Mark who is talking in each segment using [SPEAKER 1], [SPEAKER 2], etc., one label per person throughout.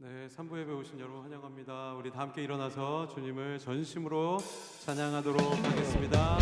[SPEAKER 1] 네, 3부 예배 오신 여러분 환영합니다. 우리 다 함께 일어나서 주님을 전심으로 찬양하도록 하겠습니다.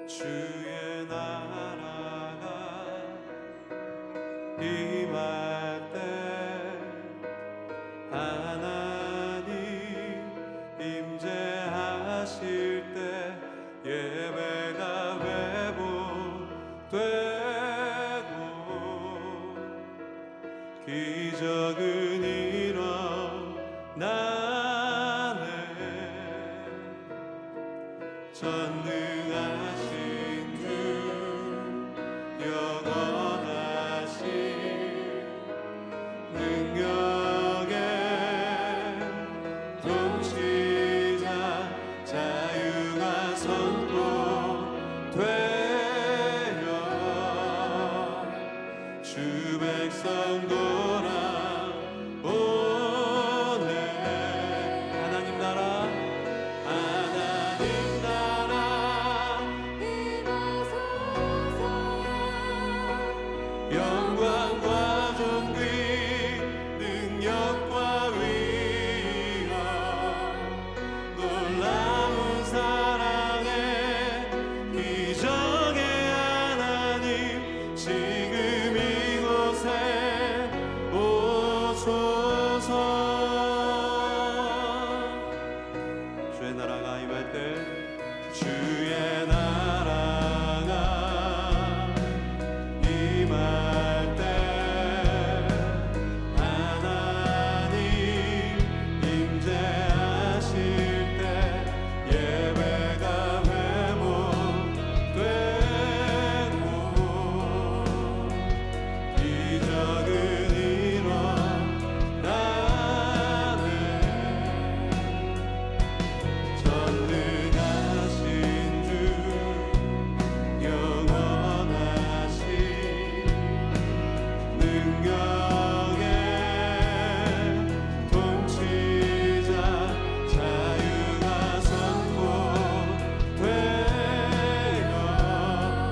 [SPEAKER 1] 주의 나라가 임할 때 하나님 임재하실 때 예배가 회복되고 기적은 일어나네. 전능하신 주 영원하신 능력의 통치자 자유가 선포되어 주 백성 돌아오네. 하나님 나라 영광과 존귀 능력과 위엄 놀라운 사랑의 기적의 하나님 지금 이곳에 오소서. 주의 나라가 임할 때 주의 나라가 임할 때 하나님 임재하실 때 예배가 회복되고 기적은 일어나네. 전능하신 주 영원하신 능력의 통치자 자유가 선포되어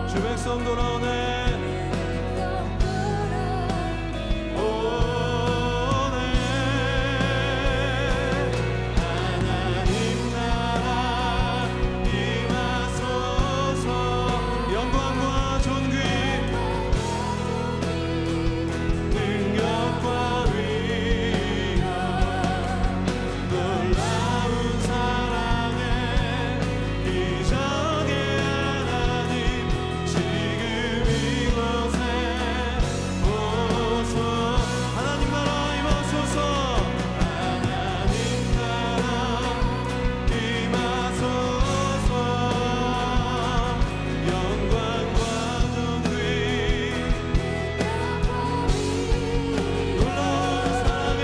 [SPEAKER 1] 주 백성 돌아오네. 하나님 나라 임하소서. 영광과 존귀 능력과 위엄 놀라운 사랑의 기적의 하나님 지금 이곳에 오소. 하나님 나라 임하소서. 하나님 나라 임하소서. 영광과 존귀 놀라운 사랑의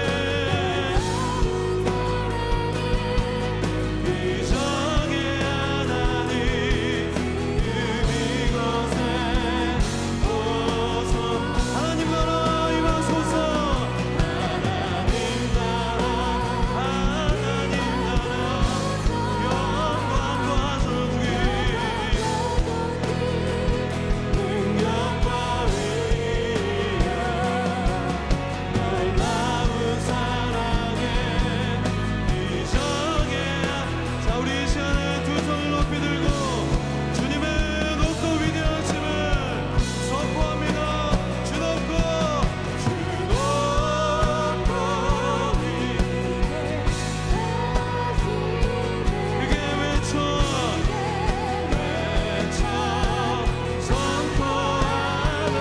[SPEAKER 1] 기적의 하나님 지금 이곳에 오소. 하나님 나라 임하소서. 하나님 나라 영광과 존귀 능력과 위엄 놀라운 사랑의 기적의 자 우리 이 시간에 두 손을 높이 들고 주님의 높고 위대하심을 선포합니다. 주 높고 크게 외쳐 선포하네.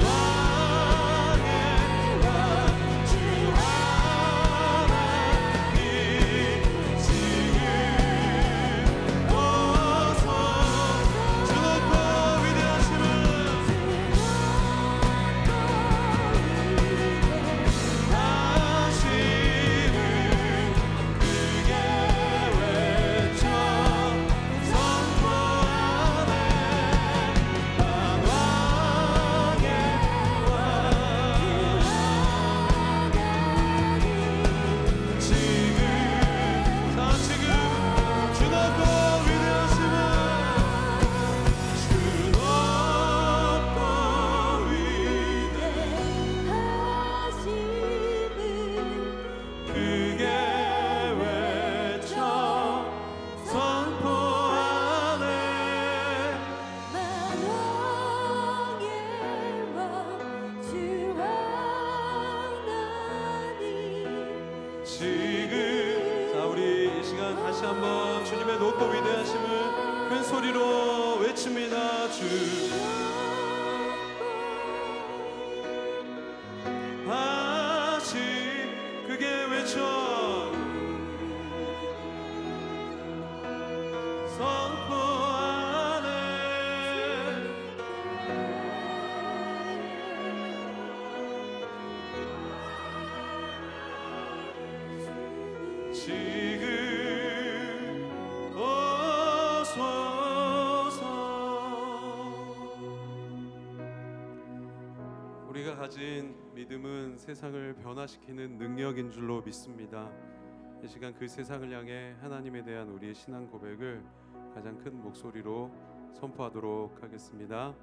[SPEAKER 1] 만왕의 왕 주 하나님 지금 오소. 주 높고 위대하심을 하심을 크게 외쳐 선포하네. 만왕의 왕 지금 주 높고 위대하심을 주 높고 크게 외쳐 선포하네. 지금 자 우리 이 시간 다시 한번 주님의 높고 위대하심을 큰 소리로 외칩니다. 주 하시 크게 외쳐 선포하네. 우리가 가진 믿음은 세상을 변화시키는 능력인 줄로 믿습니다. 이 시간 그 세상을 향해 하나님에 대한 우리의 신앙 고백을 가장 큰 목소리로 선포하도록 하겠습니다.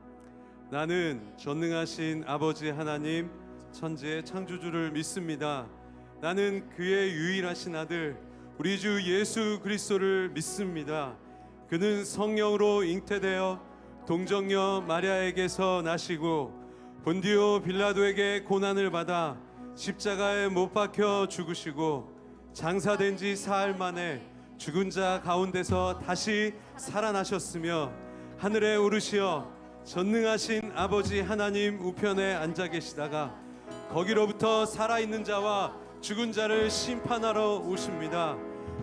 [SPEAKER 1] 나는 전능하신 아버지 하나님, 천지의 창조주를 믿습니다. 나는 그의 유일하신 아들 우리 주 예수 그리스도를 믿습니다. 그는 성령으로 잉태되어 동정녀 마리아에게서 나시고 본디오 빌라도에게 고난을 받아 십자가에 못 박혀 죽으시고 장사된 지 사흘 만에 죽은 자 가운데서 다시 살아나셨으며 하늘에 오르시어 전능하신 아버지 하나님 우편에 앉아 계시다가 거기로부터 살아있는 자와 죽은 자를 심판하러 오십니다.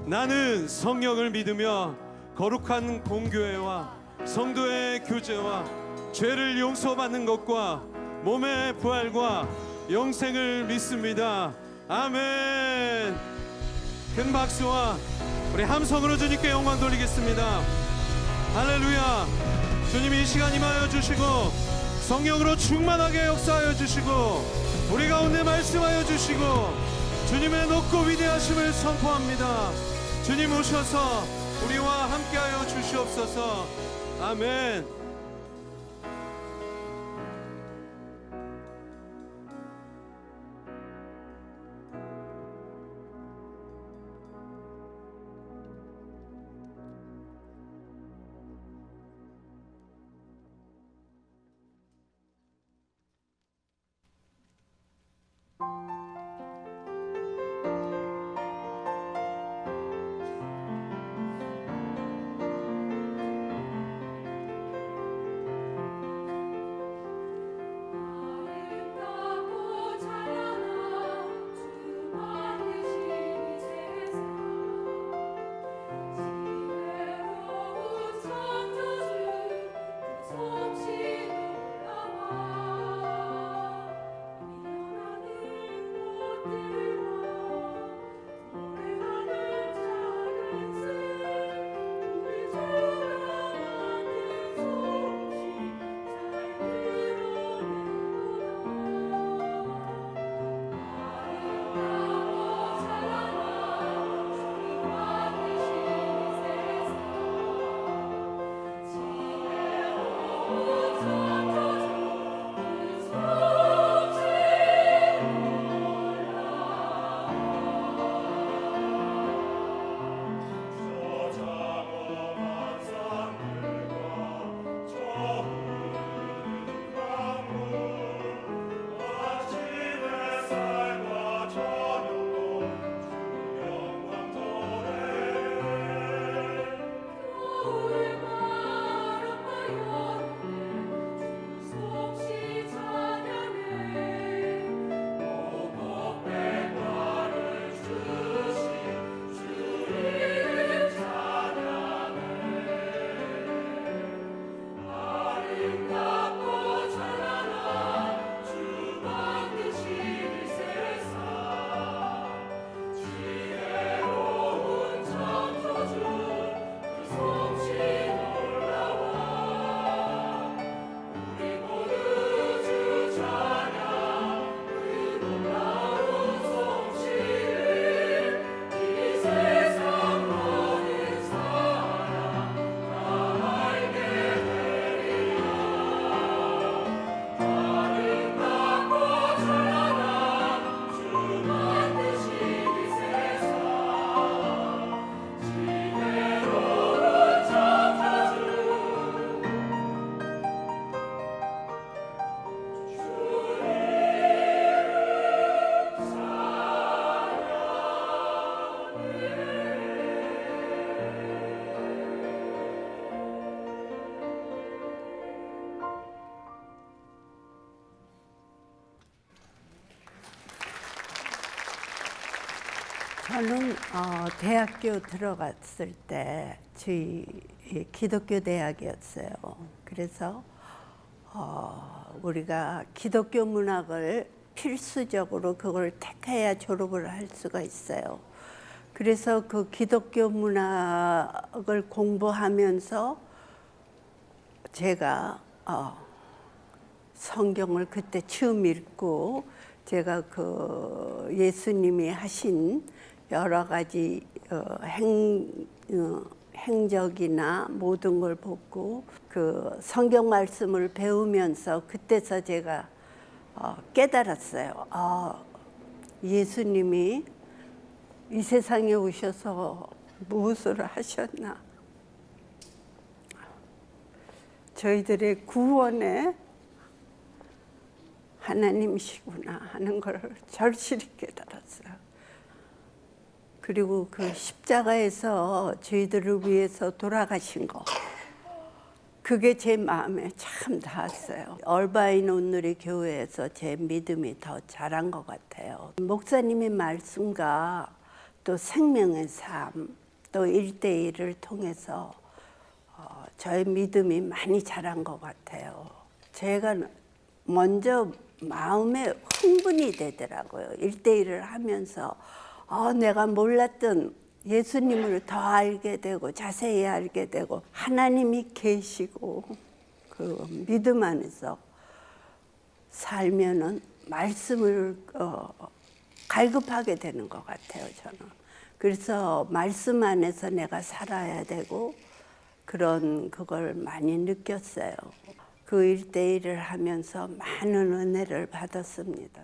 [SPEAKER 1] 나는 성령을 믿으며 거룩한 공교회와 성도의 교제와 죄를 용서받는 것과 몸의 부활과 영생을 믿습니다. 아멘. 큰 박수와 우리 함성으로 주님께 영광 돌리겠습니다. 할렐루야. 주님이 이 시간 임하여 주시고 성령으로 충만하게 역사하여 주시고 우리 가운데 말씀하여 주시고 주님의 높고 위대하심을 선포합니다. 주님 오셔서 우리와 함께하여 주시옵소서. 아멘.
[SPEAKER 2] 저는 대학교 들어갔을 때 저희 기독교 대학이었어요. 그래서 우리가 기독교 문학을 필수적으로 그걸 택해야 졸업을 할 수가 있어요. 그래서 그 기독교 문학을 공부하면서 제가 성경을 그때 처음 읽고 제가 그 예수님이 하신 여러 가지 행적이나 모든 걸 보고 그 성경 말씀을 배우면서 그때서 제가 깨달았어요. 예수님이 이 세상에 오셔서 무엇을 하셨나? 저희들의 구원에 하나님이시구나 하는 걸 절실히 깨달았어요. 그리고 그 십자가에서 저희들을 위해서 돌아가신 거, 그게 제 마음에 참 닿았어요. 얼바인 온누리 교회에서 제 믿음이 더 자란 것 같아요. 목사님의 말씀과 또 생명의 삶, 또 1대1을 통해서 저의 믿음이 많이 자란 것 같아요. 제가 먼저 마음에 흥분이 되더라고요. 1대1을 하면서 내가 몰랐던 예수님을 더 알게 되고 자세히 알게 되고 하나님이 계시고 그 믿음 안에서 살면은 말씀을 갈급하게 되는 것 같아요, 저는. 그래서 말씀 안에서 내가 살아야 되고 그걸 많이 느꼈어요. 그 1대1을 하면서 많은 은혜를 받았습니다.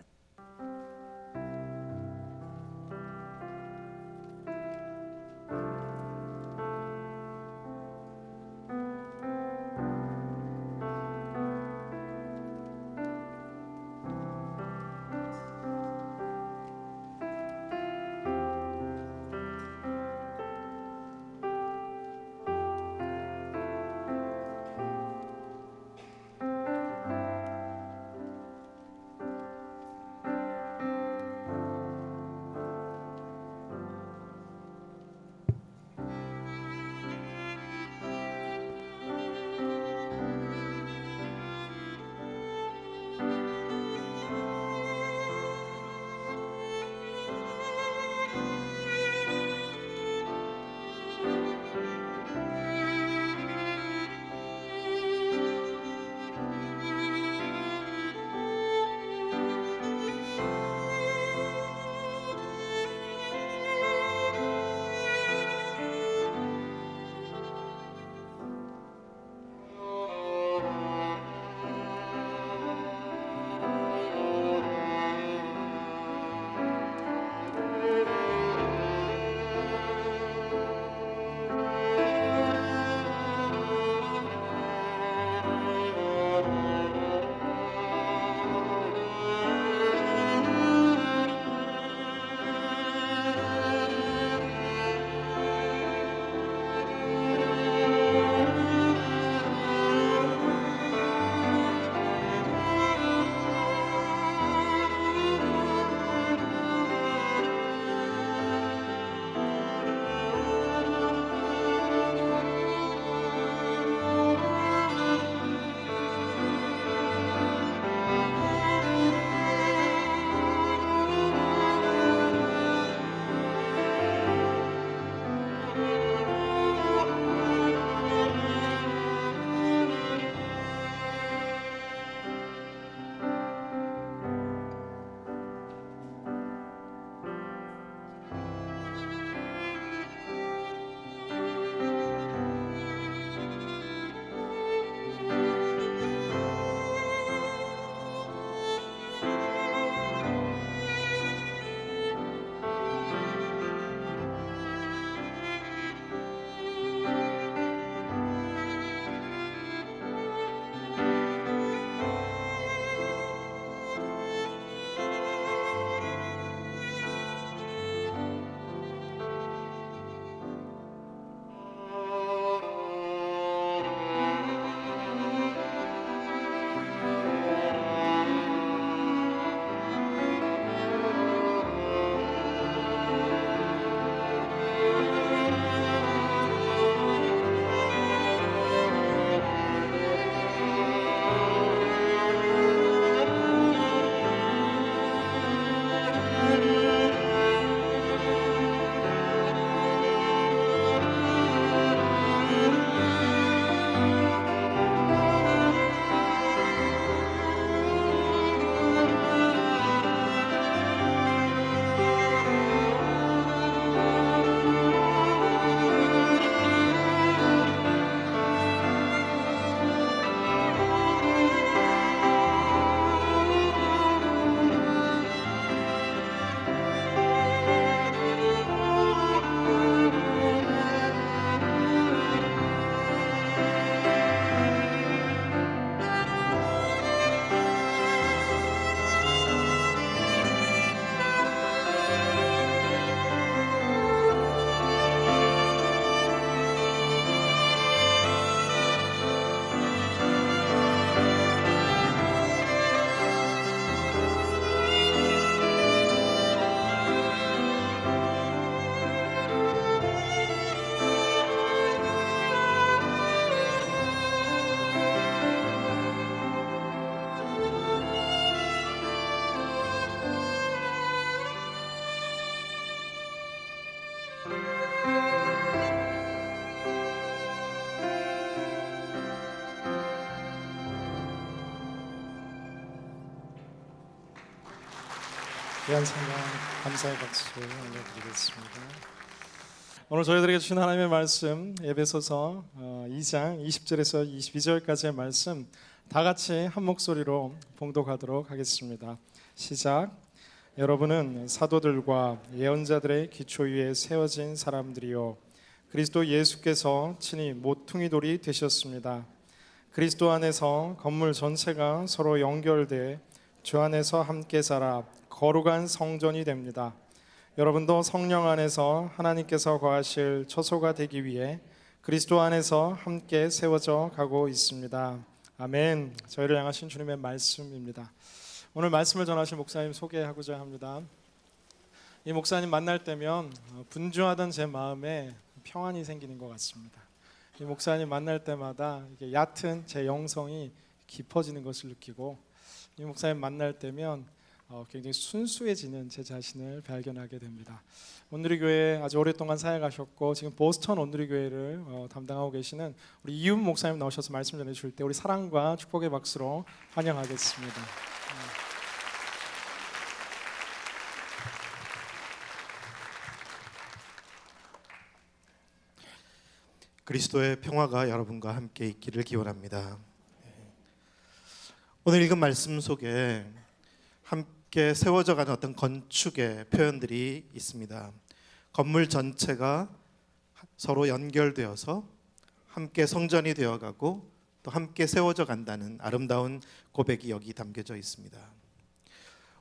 [SPEAKER 3] 귀한 찬양 감사의 박수 올려드리겠습니다. 오늘 저희들에게 주신 하나님의 말씀 에베소서 2장 20절에서 22절까지의 말씀 다 같이 한 목소리로 봉독하도록 하겠습니다. 시작. 여러분은 사도들과 예언자들의 기초 위에 세워진 사람들이요 그리스도 예수께서 친히 모퉁이 돌이 되셨습니다. 그리스도 안에서 건물 전체가 서로 연결돼 주 안에서 함께 살아 거룩한 성전이 됩니다. 여러분도 성령 안에서 하나님께서 거하실 처소가 되기 위해 그리스도 안에서 함께 세워져 가고 있습니다. 아멘. 저희를 향하신 주님의 말씀입니다. 오늘 말씀을 전하실 목사님 소개하고자 합니다. 이 목사님 만날 때면 분주하던 제 마음에 평안이 생기는 것 같습니다. 이 목사님 만날 때마다 이게 얕은 제 영성이 깊어지는 것을 느끼고 이 목사님 만날 때면 굉장히 순수해지는 제 자신을 발견하게 됩니다. 온누리 교회에 아주 오랫동안 사역하셨고 지금 보스턴 온누리 교회를 담당하고 계시는 우리 이윤 목사님 나오셔서 말씀 전해주실 때 우리 사랑과 축복의 박수로 환영하겠습니다.
[SPEAKER 4] 그리스도의 평화가 여러분과 함께 있기를 기원합니다. 오늘 읽은 말씀 속에 함께 세워져가는 어떤 건축의 표현들이 있습니다. 건물 전체가 서로 연결되어서 함께 성전이 되어가고 또 함께 세워져 간다는 아름다운 고백이 여기 담겨져 있습니다.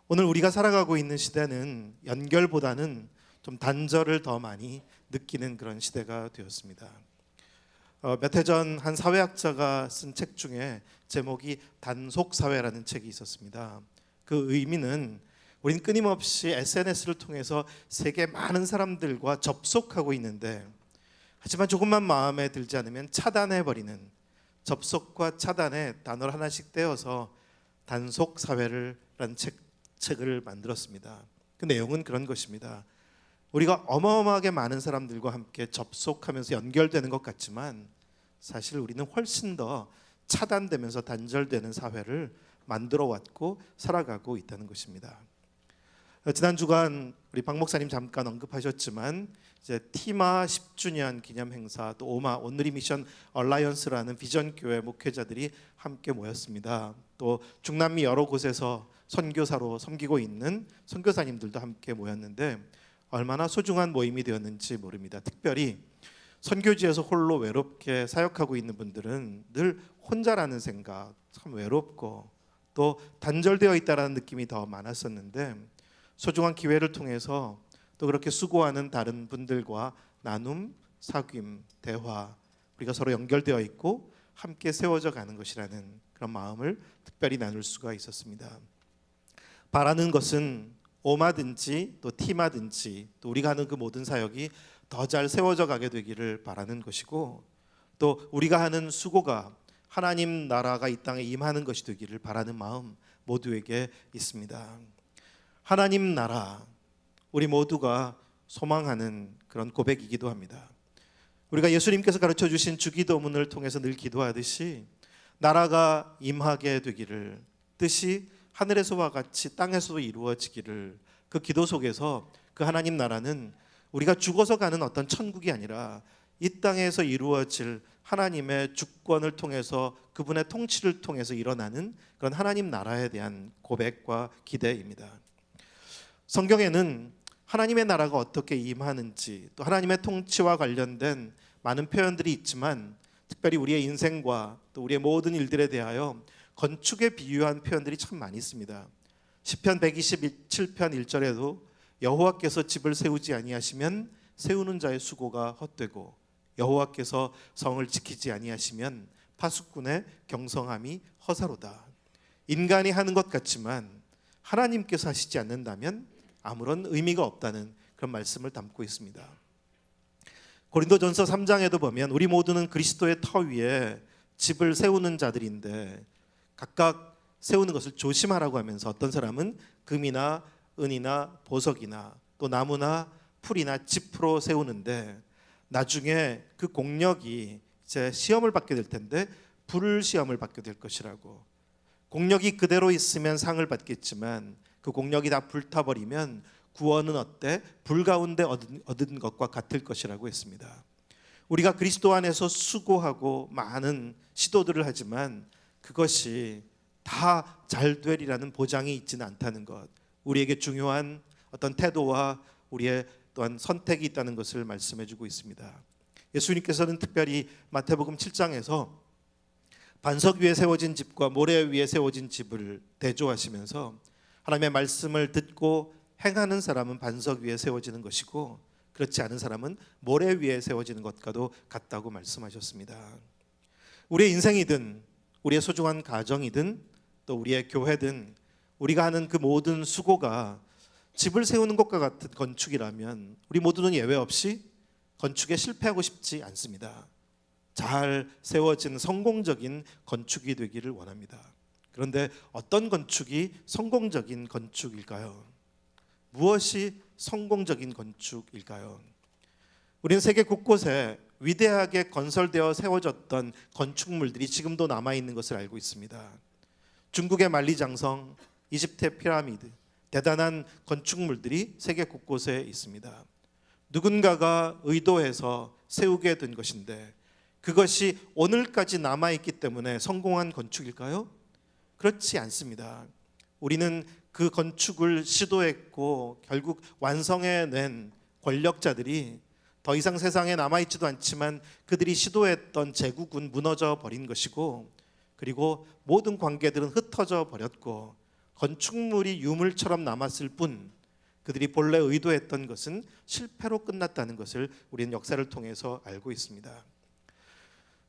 [SPEAKER 4] 오늘 우리가 살아가고 있는 시대는 연결보다는 좀 단절을 더 많이 느끼는 그런 시대가 되었습니다. 몇 해 전 한 사회학자가 쓴 책 중에 제목이 단속사회라는 책이 있었습니다. 그 의미는 우린 끊임없이 SNS를 통해서 세계 많은 사람들과 접속하고 있는데 하지만 조금만 마음에 들지 않으면 차단해버리는 접속과 차단의 단어를 하나씩 떼어서 단속사회라는 책을 만들었습니다. 그 내용은 그런 것입니다. 우리가 어마어마하게 많은 사람들과 함께 접속하면서 연결되는 것 같지만 사실 우리는 훨씬 더 차단되면서 단절되는 사회를 만들어 왔고 살아가고 있다는 것입니다. 지난 주간 우리 박 목사님 잠깐 언급하셨지만 이제 티마 10주년 기념 행사 또 오마 온누리 미션 얼라이언스라는 비전 교회 목회자들이 함께 모였습니다. 또 중남미 여러 곳에서 선교사로 섬기고 있는 선교사님들도 함께 모였는데 얼마나 소중한 모임이 되었는지 모릅니다. 특별히 선교지에서 홀로 외롭게 사역하고 있는 분들은 늘 혼자라는 생각, 참 외롭고 또 단절되어 있다라는 느낌이 더 많았었는데 소중한 기회를 통해서 또 그렇게 수고하는 다른 분들과 나눔, 사귐, 대화, 우리가 서로 연결되어 있고 함께 세워져 가는 것이라는 그런 마음을 특별히 나눌 수가 있었습니다. 바라는 것은 오마든지 또 티마든지 또 우리가 하는 그 모든 사역이 더 잘 세워져 가게 되기를 바라는 것이고 또 우리가 하는 수고가 하나님 나라가 이 땅에 임하는 것이 되기를 바라는 마음 모두에게 있습니다. 하나님 나라, 우리 모두가 소망하는 그런 고백이기도 합니다. 우리가 예수님께서 가르쳐 주신 주기도문을 통해서 늘 기도하듯이 나라가 임하게 되기를, 뜻이 하늘에서와 같이 땅에서도 이루어지기를, 그 기도 속에서 그 하나님 나라는 우리가 죽어서 가는 어떤 천국이 아니라 이 땅에서 이루어질 하나님의 주권을 통해서 그분의 통치를 통해서 일어나는 그런 하나님 나라에 대한 고백과 기대입니다. 성경에는 하나님의 나라가 어떻게 임하는지 또 하나님의 통치와 관련된 많은 표현들이 있지만 특별히 우리의 인생과 또 우리의 모든 일들에 대하여 건축에 비유한 표현들이 참 많이 있습니다. 시편 127편 1절에도 여호와께서 집을 세우지 아니하시면 세우는 자의 수고가 헛되고 여호와께서 성을 지키지 아니하시면 파수꾼의 경성함이 허사로다. 인간이 하는 것 같지만 하나님께서 하시지 않는다면 아무런 의미가 없다는 그런 말씀을 담고 있습니다. 고린도전서 3장에도 보면 우리 모두는 그리스도의 터 위에 집을 세우는 자들인데 각각 세우는 것을 조심하라고 하면서 어떤 사람은 금이나 은이나 보석이나 또 나무나 풀이나 짚으로 세우는데 나중에 그 공력이 이제 시험을 받게 될 텐데 불시험을 받게 될 것이라고. 공력이 그대로 있으면 상을 받겠지만 그 공력이 다 불타버리면 구원은 어때? 불 가운데 얻은 것과 같을 것이라고 했습니다. 우리가 그리스도 안에서 수고하고 많은 시도들을 하지만 그것이 다 잘 되리라는 보장이 있지는 않다는 것, 우리에게 중요한 어떤 태도와 우리의 또한 선택이 있다는 것을 말씀해 주고 있습니다. 예수님께서는 특별히 마태복음 7장에서 반석 위에 세워진 집과 모래 위에 세워진 집을 대조하시면서 하나님의 말씀을 듣고 행하는 사람은 반석 위에 세워지는 것이고 그렇지 않은 사람은 모래 위에 세워지는 것과도 같다고 말씀하셨습니다. 우리의 인생이든 우리의 소중한 가정이든 또 우리의 교회든 우리가 하는 그 모든 수고가 집을 세우는 것과 같은 건축이라면 우리 모두는 예외 없이 건축에 실패하고 싶지 않습니다. 잘 세워진 성공적인 건축이 되기를 원합니다. 그런데 어떤 건축이 성공적인 건축일까요? 무엇이 성공적인 건축일까요? 우리는 세계 곳곳에 위대하게 건설되어 세워졌던 건축물들이 지금도 남아있는 것을 알고 있습니다. 중국의 만리장성, 이집트의 피라미드, 대단한 건축물들이 세계 곳곳에 있습니다. 누군가가 의도해서 세우게 된 것인데 그것이 오늘까지 남아있기 때문에 성공한 건축일까요? 그렇지 않습니다. 우리는 그 건축을 시도했고 결국 완성해낸 권력자들이 더 이상 세상에 남아있지도 않지만 그들이 시도했던 제국은 무너져 버린 것이고 그리고 모든 관계들은 흩어져 버렸고 건축물이 유물처럼 남았을 뿐 그들이 본래 의도했던 것은 실패로 끝났다는 것을 우리는 역사를 통해서 알고 있습니다.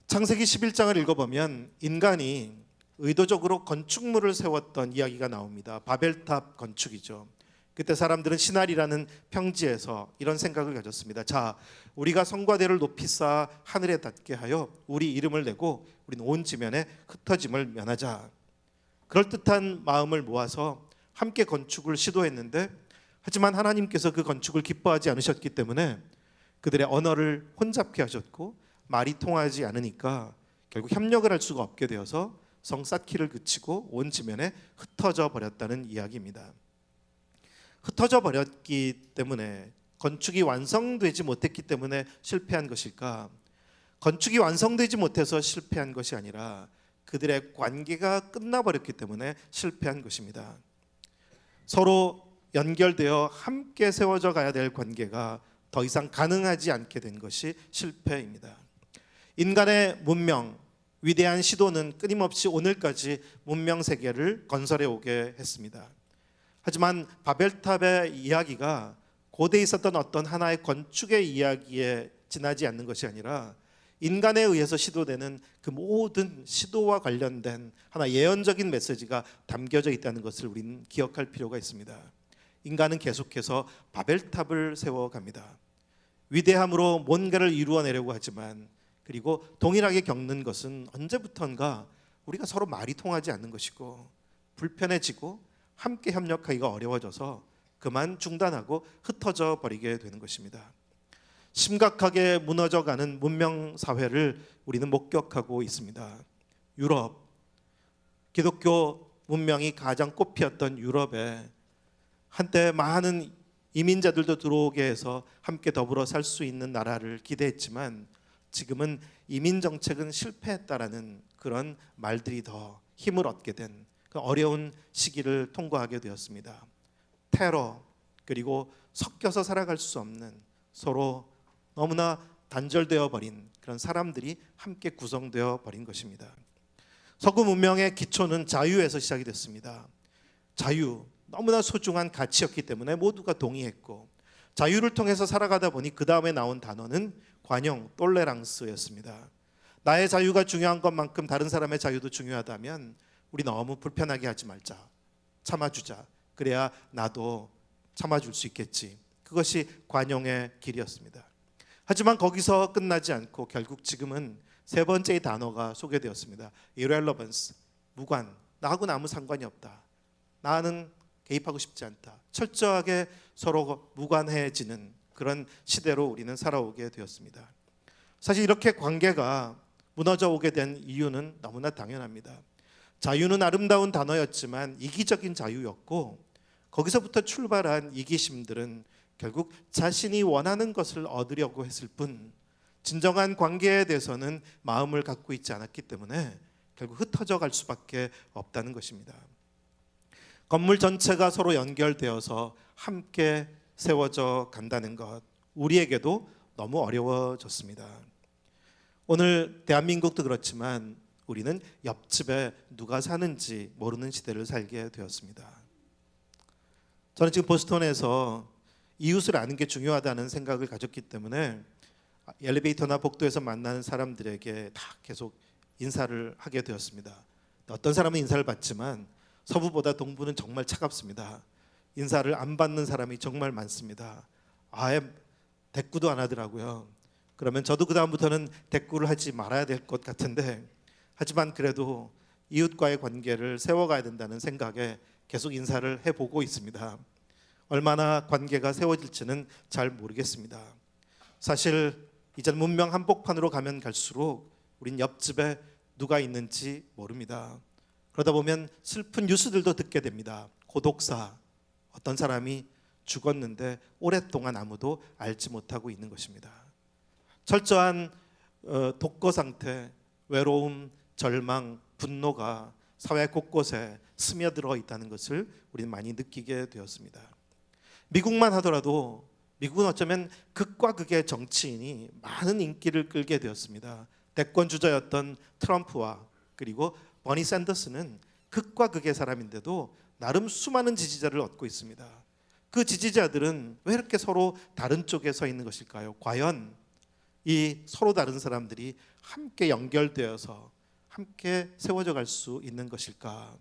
[SPEAKER 4] 창세기 11장을 읽어보면 인간이 의도적으로 건축물을 세웠던 이야기가 나옵니다. 바벨탑 건축이죠. 그때 사람들은 시날이라는 평지에서 이런 생각을 가졌습니다. 자, 우리가 성과대를 높이 쌓아 하늘에 닿게 하여 우리 이름을 내고 우리는 온 지면에 흩어짐을 면하자. 그럴듯한 마음을 모아서 함께 건축을 시도했는데 하지만 하나님께서 그 건축을 기뻐하지 않으셨기 때문에 그들의 언어를 혼잡케 하셨고 말이 통하지 않으니까 결국 협력을 할 수가 없게 되어서 성 쌓기를 그치고 온 지면에 흩어져 버렸다는 이야기입니다. 흩어져 버렸기 때문에 건축이 완성되지 못했기 때문에 실패한 것일까? 건축이 완성되지 못해서 실패한 것이 아니라 그들의 관계가 끝나버렸기 때문에 실패한 것입니다. 서로 연결되어 함께 세워져 가야 될 관계가 더 이상 가능하지 않게 된 것이 실패입니다. 인간의 문명, 위대한 시도는 끊임없이 오늘까지 문명 세계를 건설해 오게 했습니다. 하지만 바벨탑의 이야기가 고대에 있었던 어떤 하나의 건축의 이야기에 지나지 않는 것이 아니라 인간에 의해서 시도되는 그 모든 시도와 관련된 하나 예언적인 메시지가 담겨져 있다는 것을 우리는 기억할 필요가 있습니다. 인간은 계속해서 바벨탑을 세워갑니다. 위대함으로 뭔가를 이루어내려고 하지만 그리고 동일하게 겪는 것은 언제부턴가 우리가 서로 말이 통하지 않는 것이고 불편해지고 함께 협력하기가 어려워져서 그만 중단하고 흩어져 버리게 되는 것입니다. 심각하게 무너져가는 문명 사회를 우리는 목격하고 있습니다. 유럽, 기독교 문명이 가장 꽃피었던 유럽에 한때 많은 이민자들도 들어오게 해서 함께 더불어 살 수 있는 나라를 기대했지만 지금은 이민 정책은 실패했다라는 그런 말들이 더 힘을 얻게 된 그 어려운 시기를 통과하게 되었습니다. 테러 그리고 섞여서 살아갈 수 없는 서로 너무나 단절되어 버린 그런 사람들이 함께 구성되어 버린 것입니다. 서구 문명의 기초는 자유에서 시작이 됐습니다. 자유, 너무나 소중한 가치였기 때문에 모두가 동의했고 자유를 통해서 살아가다 보니 그 다음에 나온 단어는 관용, 똘레랑스였습니다. 나의 자유가 중요한 것만큼 다른 사람의 자유도 중요하다면 우리 너무 불편하게 하지 말자, 참아주자. 그래야 나도 참아줄 수 있겠지. 그것이 관용의 길이었습니다. 하지만 거기서 끝나지 않고 결국 지금은 세 번째의 단어가 소개되었습니다. irrelevance, 무관, 나하고는 아무 상관이 없다. 나는 개입하고 싶지 않다. 철저하게 서로 무관해지는 그런 시대로 우리는 살아오게 되었습니다. 사실 이렇게 관계가 무너져 오게 된 이유는 너무나 당연합니다. 자유는 아름다운 단어였지만 이기적인 자유였고 거기서부터 출발한 이기심들은 결국 자신이 원하는 것을 얻으려고 했을 뿐 진정한 관계에 대해서는 마음을 갖고 있지 않았기 때문에 결국 흩어져 갈 수밖에 없다는 것입니다. 건물 전체가 서로 연결되어서 함께 세워져 간다는 것, 우리에게도 너무 어려워졌습니다. 오늘 대한민국도 그렇지만 우리는 옆집에 누가 사는지 모르는 시대를 살게 되었습니다. 저는 지금 보스턴에서 이웃을 아는 게 중요하다는 생각을 가졌기 때문에 엘리베이터나 복도에서 만나는 사람들에게 다 계속 인사를 하게 되었습니다. 어떤 사람은 인사를 받지만 서부보다 동부는 정말 차갑습니다. 인사를 안 받는 사람이 정말 많습니다. 아예 대꾸도 안 하더라고요. 그러면 저도 그 다음부터는 대꾸를 하지 말아야 될 것 같은데, 하지만 그래도 이웃과의 관계를 세워가야 된다는 생각에 계속 인사를 해보고 있습니다. 얼마나 관계가 세워질지는 잘 모르겠습니다. 사실 이제는 문명 한복판으로 가면 갈수록 우린 옆집에 누가 있는지 모릅니다. 그러다 보면 슬픈 뉴스들도 듣게 됩니다. 고독사, 어떤 사람이 죽었는데 오랫동안 아무도 알지 못하고 있는 것입니다. 철저한 독거 상태, 외로움, 절망, 분노가 사회 곳곳에 스며들어 있다는 것을 우리는 많이 느끼게 되었습니다. 미국만 하더라도 미국은 어쩌면 극과 극의 정치인이 많은 인기를 끌게 되었습니다. 대권 주자였던 트럼프와 그리고 버니 샌더스는 극과 극의 사람인데도 나름 수많은 지지자를 얻고 있습니다. 그 지지자들은 왜 이렇게 서로 다른 쪽에 서 있는 것일까요? 과연 이 서로 다른 사람들이 함께 연결되어서 함께 세워져 갈 수 있는 것일까?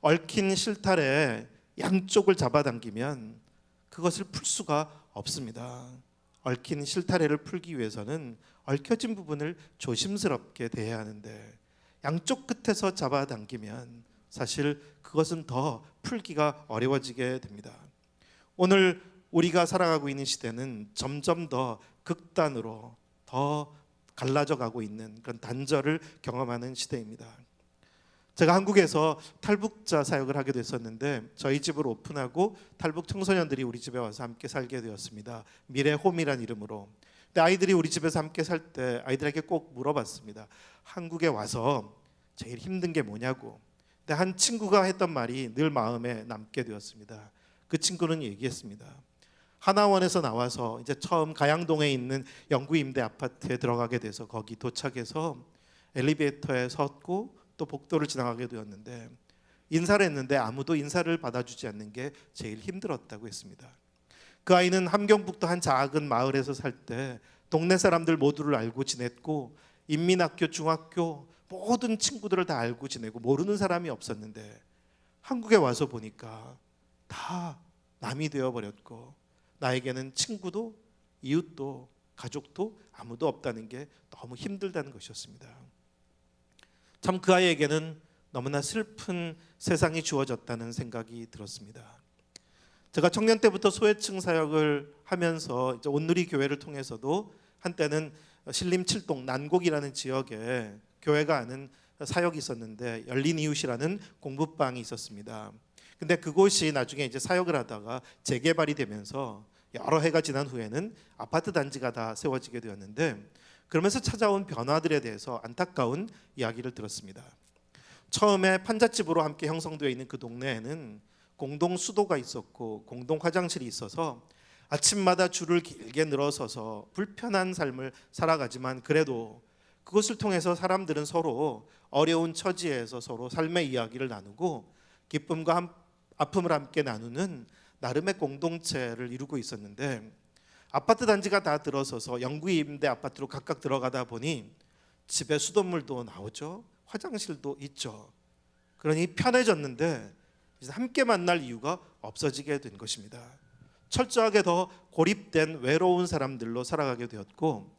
[SPEAKER 4] 얽힌 실타래에 양쪽을 잡아당기면 그것을 풀 수가 없습니다. 얽힌 실타래를 풀기 위해서는 얽혀진 부분을 조심스럽게 대해야 하는데 양쪽 끝에서 잡아당기면 사실 그것은 더 풀기가 어려워지게 됩니다. 오늘 우리가 살아가고 있는 시대는 점점 더 극단으로 더 갈라져 가고 있는 그런 단절을 경험하는 시대입니다. 제가 한국에서 탈북자 사역을 하게 됐었는데 저희 집을 오픈하고 탈북 청소년들이 우리 집에 와서 함께 살게 되었습니다. 미래홈이란 이름으로. 근데 아이들이 우리 집에서 함께 살 때 아이들에게 꼭 물어봤습니다. 한국에 와서 제일 힘든 게 뭐냐고. 근데 한 친구가 했던 말이 늘 마음에 남게 되었습니다. 그 친구는 얘기했습니다. 하나원에서 나와서 이제 처음 가양동에 있는 영구 임대 아파트에 들어가게 돼서 거기 도착해서 엘리베이터에 섰고 또 복도를 지나가게 되었는데 인사를 했는데 아무도 인사를 받아주지 않는 게 제일 힘들었다고 했습니다. 그 아이는 함경북도 한 작은 마을에서 살 때 동네 사람들 모두를 알고 지냈고 인민학교, 중학교 모든 친구들을 다 알고 지내고 모르는 사람이 없었는데 한국에 와서 보니까 다 남이 되어버렸고 나에게는 친구도 이웃도 가족도 아무도 없다는 게 너무 힘들다는 것이었습니다. 참 그 아이에게는 너무나 슬픈 세상이 주어졌다는 생각이 들었습니다. 제가 청년 때부터 소외층 사역을 하면서 이제 온누리 교회를 통해서도 한때는 신림 7동 난곡이라는 지역에 교회가 하는 사역이 있었는데 열린 이웃이라는 공부방이 있었습니다. 근데 그곳이 나중에 이제 사역을 하다가 재개발이 되면서 여러 해가 지난 후에는 아파트 단지가 다 세워지게 되었는데 그러면서 찾아온 변화들에 대해서 안타까운 이야기를 들었습니다. 처음에 판잣집으로 함께 형성되어 있는 그 동네에는 공동 수도가 있었고 공동 화장실이 있어서 아침마다 줄을 길게 늘어서서 불편한 삶을 살아가지만 그래도 그것을 통해서 사람들은 서로 어려운 처지에서 서로 삶의 이야기를 나누고 기쁨과 아픔을 함께 나누는 나름의 공동체를 이루고 있었는데 아파트 단지가 다 들어서서 영구 임대 아파트로 각각 들어가다 보니 집에 수돗물도 나오죠. 화장실도 있죠. 그러니 편해졌는데 이제 함께 만날 이유가 없어지게 된 것입니다. 철저하게 더 고립된 외로운 사람들로 살아가게 되었고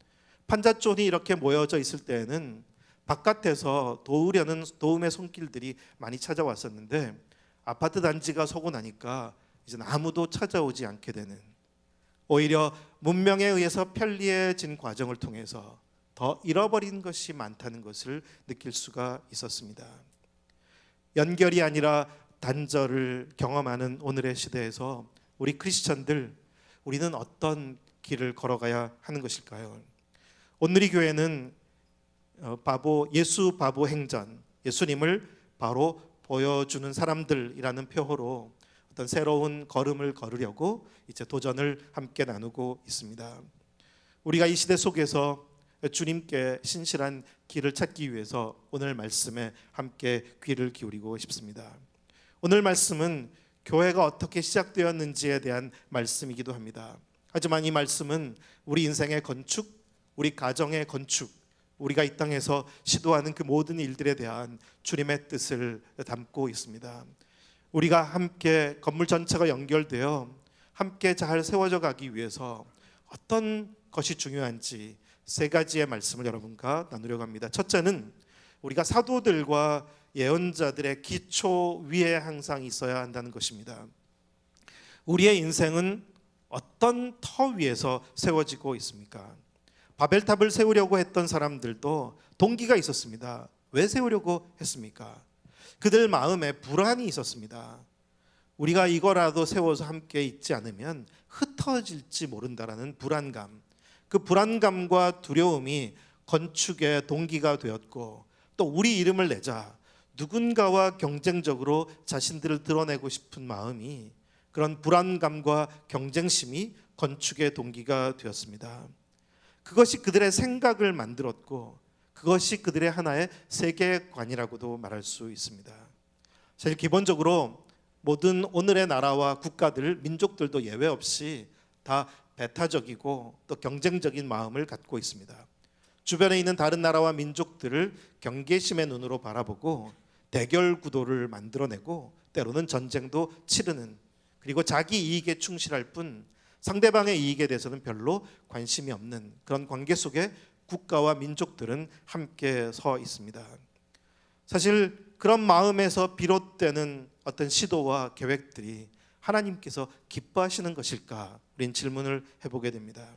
[SPEAKER 4] 판잣존이 이렇게 모여져 있을 때에는 바깥에서 도우려는 도움의 손길들이 많이 찾아왔었는데 아파트 단지가 서고 나니까 이제 아무도 찾아오지 않게 되는, 오히려 문명에 의해서 편리해진 과정을 통해서 더 잃어버린 것이 많다는 것을 느낄 수가 있었습니다. 연결이 아니라 단절을 경험하는 오늘의 시대에서 우리 크리스천들, 우리는 어떤 길을 걸어가야 하는 것일까요? 오늘의 교회는 예수 바보 행전, 예수님을 바로 보여주는 사람들이라는 표어로 어떤 새로운 걸음을 걸으려고 이제 도전을 함께 나누고 있습니다. 우리가 이 시대 속에서 주님께 신실한 길을 찾기 위해서 오늘 말씀에 함께 귀를 기울이고 싶습니다. 오늘 말씀은 교회가 어떻게 시작되었는지에 대한 말씀이기도 합니다. 하지만 이 말씀은 우리 인생의 건축, 우리 가정의 건축, 우리가 이 땅에서 시도하는 그 모든 일들에 대한 주님의 뜻을 담고 있습니다. 우리가 함께 건물 전체가 연결되어 함께 잘 세워져 가기 위해서 어떤 것이 중요한지 세 가지의 말씀을 여러분과 나누려고 합니다. 첫째는 우리가 사도들과 예언자들의 기초 위에 항상 있어야 한다는 것입니다. 우리의 인생은 어떤 터 위에서 세워지고 있습니까? 바벨탑을 세우려고 했던 사람들도 동기가 있었습니다. 왜 세우려고 했습니까? 그들 마음에 불안이 있었습니다. 우리가 이거라도 세워서 함께 있지 않으면 흩어질지 모른다라는 불안감, 그 불안감과 두려움이 건축의 동기가 되었고, 또 우리 이름을 내자 누군가와 경쟁적으로 자신들을 드러내고 싶은 마음이, 그런 불안감과 경쟁심이 건축의 동기가 되었습니다. 그것이 그들의 생각을 만들었고, 그것이 그들의 하나의 세계관이라고도 말할 수 있습니다. 사실 기본적으로 모든 오늘의 나라와 국가들, 민족들도 예외 없이 다 배타적이고 또 경쟁적인 마음을 갖고 있습니다. 주변에 있는 다른 나라와 민족들을 경계심의 눈으로 바라보고 대결 구도를 만들어내고 때로는 전쟁도 치르는, 그리고 자기 이익에 충실할 뿐 상대방의 이익에 대해서는 별로 관심이 없는 그런 관계 속에 국가와 민족들은 함께 서 있습니다. 사실 그런 마음에서 비롯되는 어떤 시도와 계획들이 하나님께서 기뻐하시는 것일까? 우린 질문을 해보게 됩니다.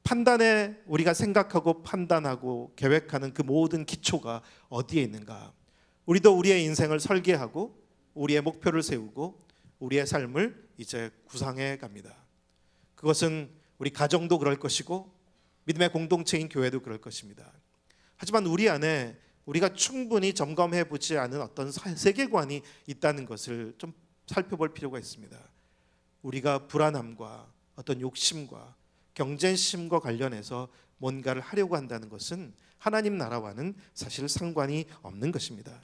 [SPEAKER 4] 판단에 우리가 생각하고 판단하고 계획하는 그 모든 기초가 어디에 있는가? 우리도 우리의 인생을 설계하고 우리의 목표를 세우고 우리의 삶을 이제 구상해 갑니다. 그것은 우리 가정도 그럴 것이고 믿음의 공동체인 교회도 그럴 것입니다. 하지만 우리 안에 우리가 충분히 점검해 보지 않은 어떤 세계관이 있다는 것을 좀 살펴볼 필요가 있습니다. 우리가 불안함과 어떤 욕심과 경쟁심과 관련해서 뭔가를 하려고 한다는 것은 하나님 나라와는 사실 상관이 없는 것입니다.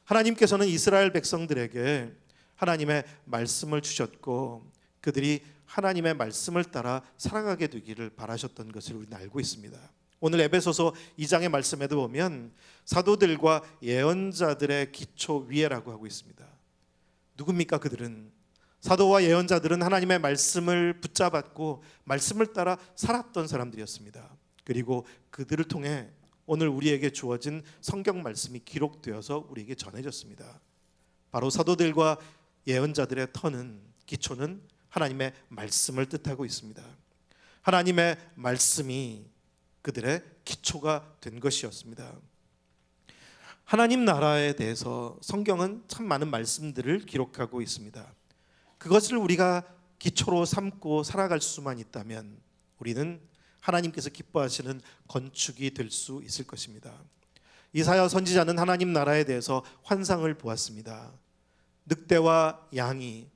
[SPEAKER 4] 하나님께서는 이스라엘 백성들에게 하나님의 말씀을 주셨고 그들이 하나님의 말씀을 따라 살아가게 되기를 바라셨던 것을 우리는 알고 있습니다. 오늘 에베소서 2장의 말씀에도 보면 사도들과 예언자들의 기초 위에라고 하고 있습니다. 누굽니까? 그들은, 사도와 예언자들은 하나님의 말씀을 붙잡았고 말씀을 따라 살았던 사람들이었습니다. 그리고 그들을 통해 오늘 우리에게 주어진 성경 말씀이 기록되어서 우리에게 전해졌습니다. 바로 사도들과 예언자들의 터는, 기초는 하나님의 말씀을 뜻하고 있습니다. 하나님의 말씀이 그들의 기초가 된 것이었습니다. 하나님 나라에 대해서 성경은 참 많은 말씀들을 기록하고 있습니다. 그것을 우리가 기초로 삼고 살아갈 수만 있다면 우리는 하나님께서 기뻐하시는 건축이 될 수 있을 것입니다. 이사야 선지자는 하나님 나라에 대해서 환상을 보았습니다. 늑대와 양이,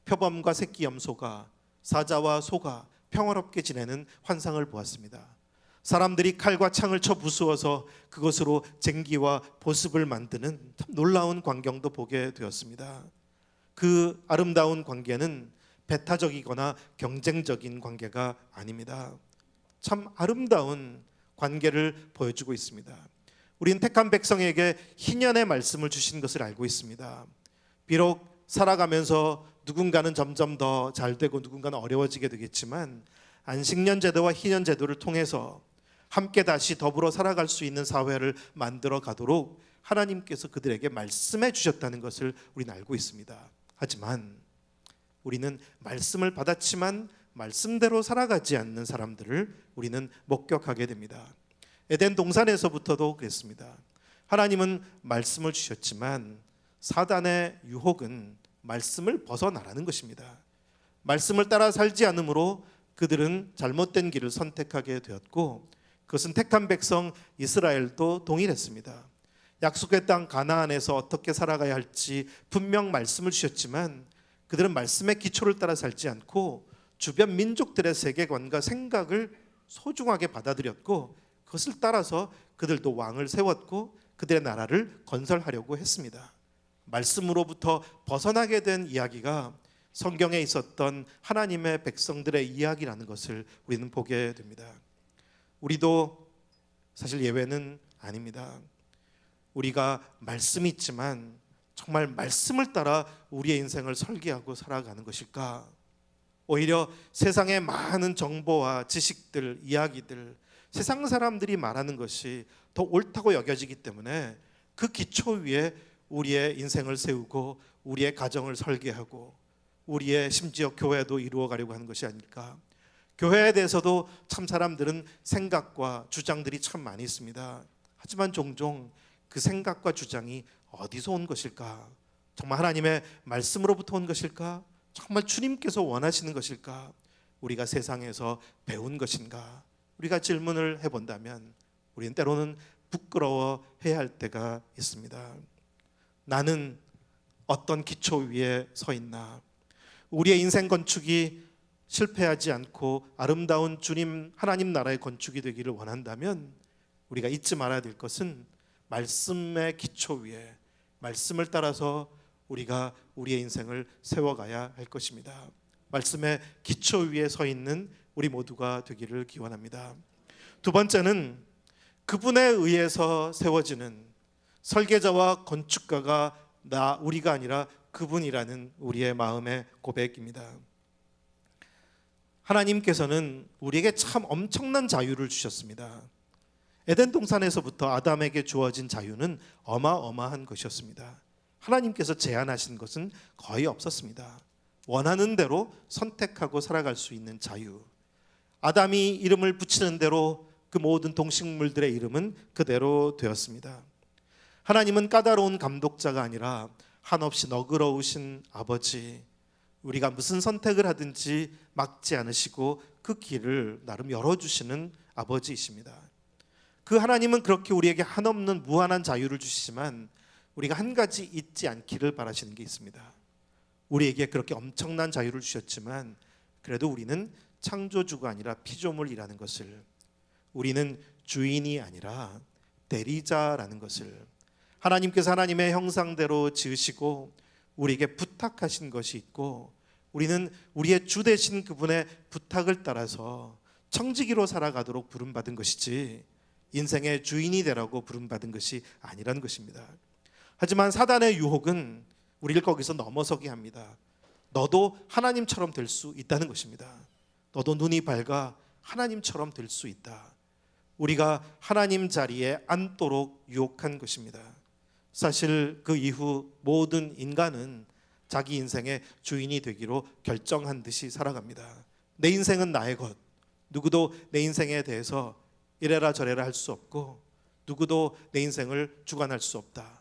[SPEAKER 4] 표범과 새끼 염소가, 사자와 소가 평화롭게 지내는 환상을 보았습니다. 사람들이 칼과 창을 쳐 부수어서 그것으로 쟁기와 보습을 만드는 참 놀라운 광경도 보게 되었습니다. 그 아름다운 관계는 배타적이거나 경쟁적인 관계가 아닙니다. 참 아름다운 관계를 보여주고 있습니다. 우리는 택한 백성에게 희년의 말씀을 주신 것을 알고 있습니다. 비록 살아가면서 누군가는 점점 더 잘되고 누군가는 어려워지게 되겠지만 안식년 제도와 희년 제도를 통해서 함께 다시 더불어 살아갈 수 있는 사회를 만들어 가도록 하나님께서 그들에게 말씀해 주셨다는 것을 우리는 알고 있습니다. 하지만 우리는 말씀을 받았지만 말씀대로 살아가지 않는 사람들을 우리는 목격하게 됩니다. 에덴 동산에서부터도 그랬습니다. 하나님은 말씀을 주셨지만 사단의 유혹은 말씀을 벗어나라는 것입니다. 말씀을 따라 살지 않으므로 그들은 잘못된 길을 선택하게 되었고, 그것은 택한 백성 이스라엘도 동일했습니다. 약속의 땅 가나안에서 어떻게 살아가야 할지 분명 말씀을 주셨지만 그들은 말씀의 기초를 따라 살지 않고 주변 민족들의 세계관과 생각을 소중하게 받아들였고, 그것을 따라서 그들도 왕을 세웠고 그들의 나라를 건설하려고 했습니다. 말씀으로부터 벗어나게 된 이야기가 성경에 있었던 하나님의 백성들의 이야기라는 것을 우리는 보게 됩니다. 우리도 사실 예외는 아닙니다. 우리가 말씀이 있지만 정말 말씀을 따라 우리의 인생을 설계하고 살아가는 것일까? 오히려 세상의 많은 정보와 지식들, 이야기들, 세상 사람들이 말하는 것이 더 옳다고 여겨지기 때문에 그 기초 위에 우리의 인생을 세우고 우리의 가정을 설계하고 우리의 심지어 교회도 이루어가려고 하는 것이 아닐까? 교회에 대해서도 참 사람들은 생각과 주장들이 참 많이 있습니다. 하지만 종종 그 생각과 주장이 어디서 온 것일까? 정말 하나님의 말씀으로부터 온 것일까? 정말 주님께서 원하시는 것일까? 우리가 세상에서 배운 것인가? 우리가 질문을 해본다면 우리는 때로는 부끄러워해야 할 때가 있습니다. 나는 어떤 기초 위에 서 있나? 우리의 인생 건축이 실패하지 않고 아름다운 주님 하나님 나라의 건축이 되기를 원한다면 우리가 잊지 말아야 될 것은 말씀의 기초 위에 말씀을 따라서 우리가 우리의 인생을 세워가야 할 것입니다. 말씀의 기초 위에 서 있는 우리 모두가 되기를 기원합니다. 두 번째는 그분에 의해서 세워지는 설계자와 건축가가 우리가 아니라 그분이라는 우리의 마음의 고백입니다. 하나님께서는 우리에게 참 엄청난 자유를 주셨습니다. 에덴 동산에서부터 아담에게 주어진 자유는 어마어마한 것이었습니다. 하나님께서 제한하신 것은 거의 없었습니다. 원하는 대로 선택하고 살아갈 수 있는 자유. 아담이 이름을 붙이는 대로 그 모든 동식물들의 이름은 그대로 되었습니다. 하나님은 까다로운 감독자가 아니라 한없이 너그러우신 아버지, 우리가 무슨 선택을 하든지 막지 않으시고 그 길을 나름 열어주시는 아버지이십니다. 그 하나님은 그렇게 우리에게 한없는 무한한 자유를 주시지만 우리가 한 가지 잊지 않기를 바라시는 게 있습니다. 우리에게 그렇게 엄청난 자유를 주셨지만 그래도 우리는 창조주가 아니라 피조물이라는 것을, 우리는 주인이 아니라 대리자라는 것을, 하나님께서 하나님의 형상대로 지으시고 우리에게 부탁하신 것이 있고 우리는 우리의 주 되신 그분의 부탁을 따라서 청지기로 살아가도록 부름받은 것이지 인생의 주인이 되라고 부름받은 것이 아니라는 것입니다. 하지만 사단의 유혹은 우리를 거기서 넘어서게 합니다. 너도 하나님처럼 될 수 있다는 것입니다. 너도 눈이 밝아 하나님처럼 될 수 있다. 우리가 하나님 자리에 앉도록 유혹한 것입니다. 사실 그 이후 모든 인간은 자기 인생의 주인이 되기로 결정한 듯이 살아갑니다. 내 인생은 나의 것. 누구도 내 인생에 대해서 이래라 저래라 할 수 없고 누구도 내 인생을 주관할 수 없다.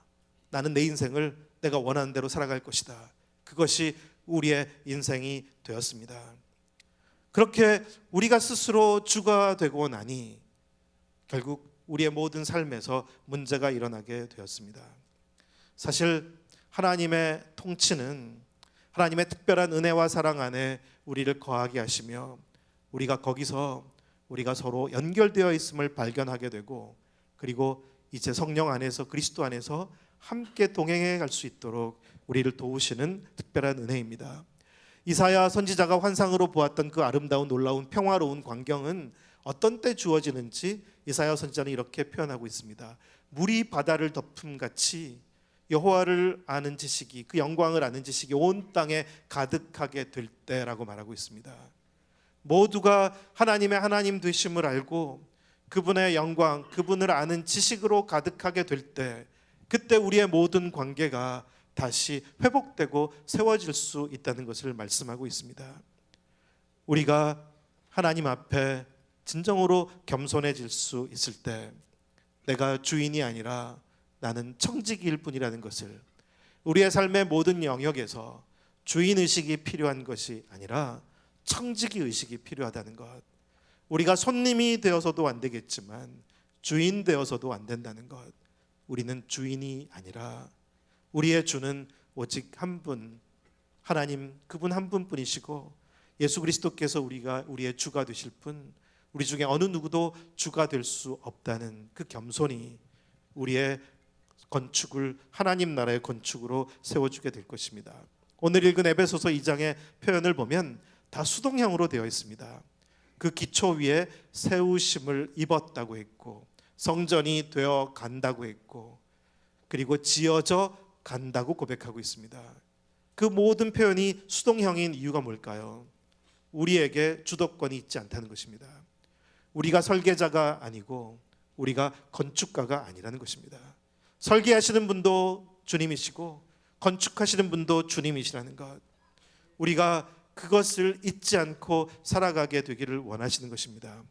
[SPEAKER 4] 나는 내 인생을 내가 원하는 대로 살아갈 것이다. 그것이 우리의 인생이 되었습니다. 그렇게 우리가 스스로 주가 되고 나니 결국 우리의 모든 삶에서 문제가 일어나게 되었습니다. 사실 하나님의 통치는 하나님의 특별한 은혜와 사랑 안에 우리를 거하게 하시며 우리가 거기서 우리가 서로 연결되어 있음을 발견하게 되고 그리고 이제 성령 안에서 그리스도 안에서 함께 동행해 갈 수 있도록 우리를 도우시는 특별한 은혜입니다. 이사야 선지자가 환상으로 보았던 그 아름다운 놀라운 평화로운 광경은 어떤 때 주어지는지 이사야 선지자는 이렇게 표현하고 있습니다. 물이 바다를 덮음같이 여호와를 아는 지식이, 그 영광을 아는 지식이 온 땅에 가득하게 될 때라고 말하고 있습니다. 모두가 하나님의 하나님 되심을 알고 그분의 영광, 그분을 아는 지식으로 가득하게 될 때, 그때 우리의 모든 관계가 다시 회복되고 세워질 수 있다는 것을 말씀하고 있습니다. 우리가 하나님 앞에 진정으로 겸손해질 수 있을 때 내가 주인이 아니라 나는 청지기일 뿐이라는 것을, 우리의 삶의 모든 영역에서 주인 의식이 필요한 것이 아니라 청지기 의식이 필요하다는 것. 우리가 손님이 되어서도 안 되겠지만 주인 되어서도 안 된다는 것. 우리는 주인이 아니라 우리의 주는 오직 한 분, 하나님 그분 한 분뿐이시고 예수 그리스도께서 우리의 주가 되실 뿐, 우리 중에 어느 누구도 주가 될 수 없다는 그 겸손이 우리의 건축을 하나님 나라의 건축으로 세워주게 될 것입니다. 오늘 읽은 에베소서 2장의 표현을 보면 다 수동형으로 되어 있습니다. 그 기초 위에 세우심을 입었다고 했고, 성전이 되어 간다고 했고, 그리고 지어져 간다고 고백하고 있습니다. 그 모든 표현이 수동형인 이유가 뭘까요? 우리에게 주도권이 있지 않다는 것입니다. 우리가 설계자가 아니고 우리가 건축가가 아니라는 것입니다. 설계하시는 분도 주님이시고 건축하시는 분도 주님이시라는 것, 우리가 그것을 잊지 않고 살아가게 되기를 원하시는 것입니다.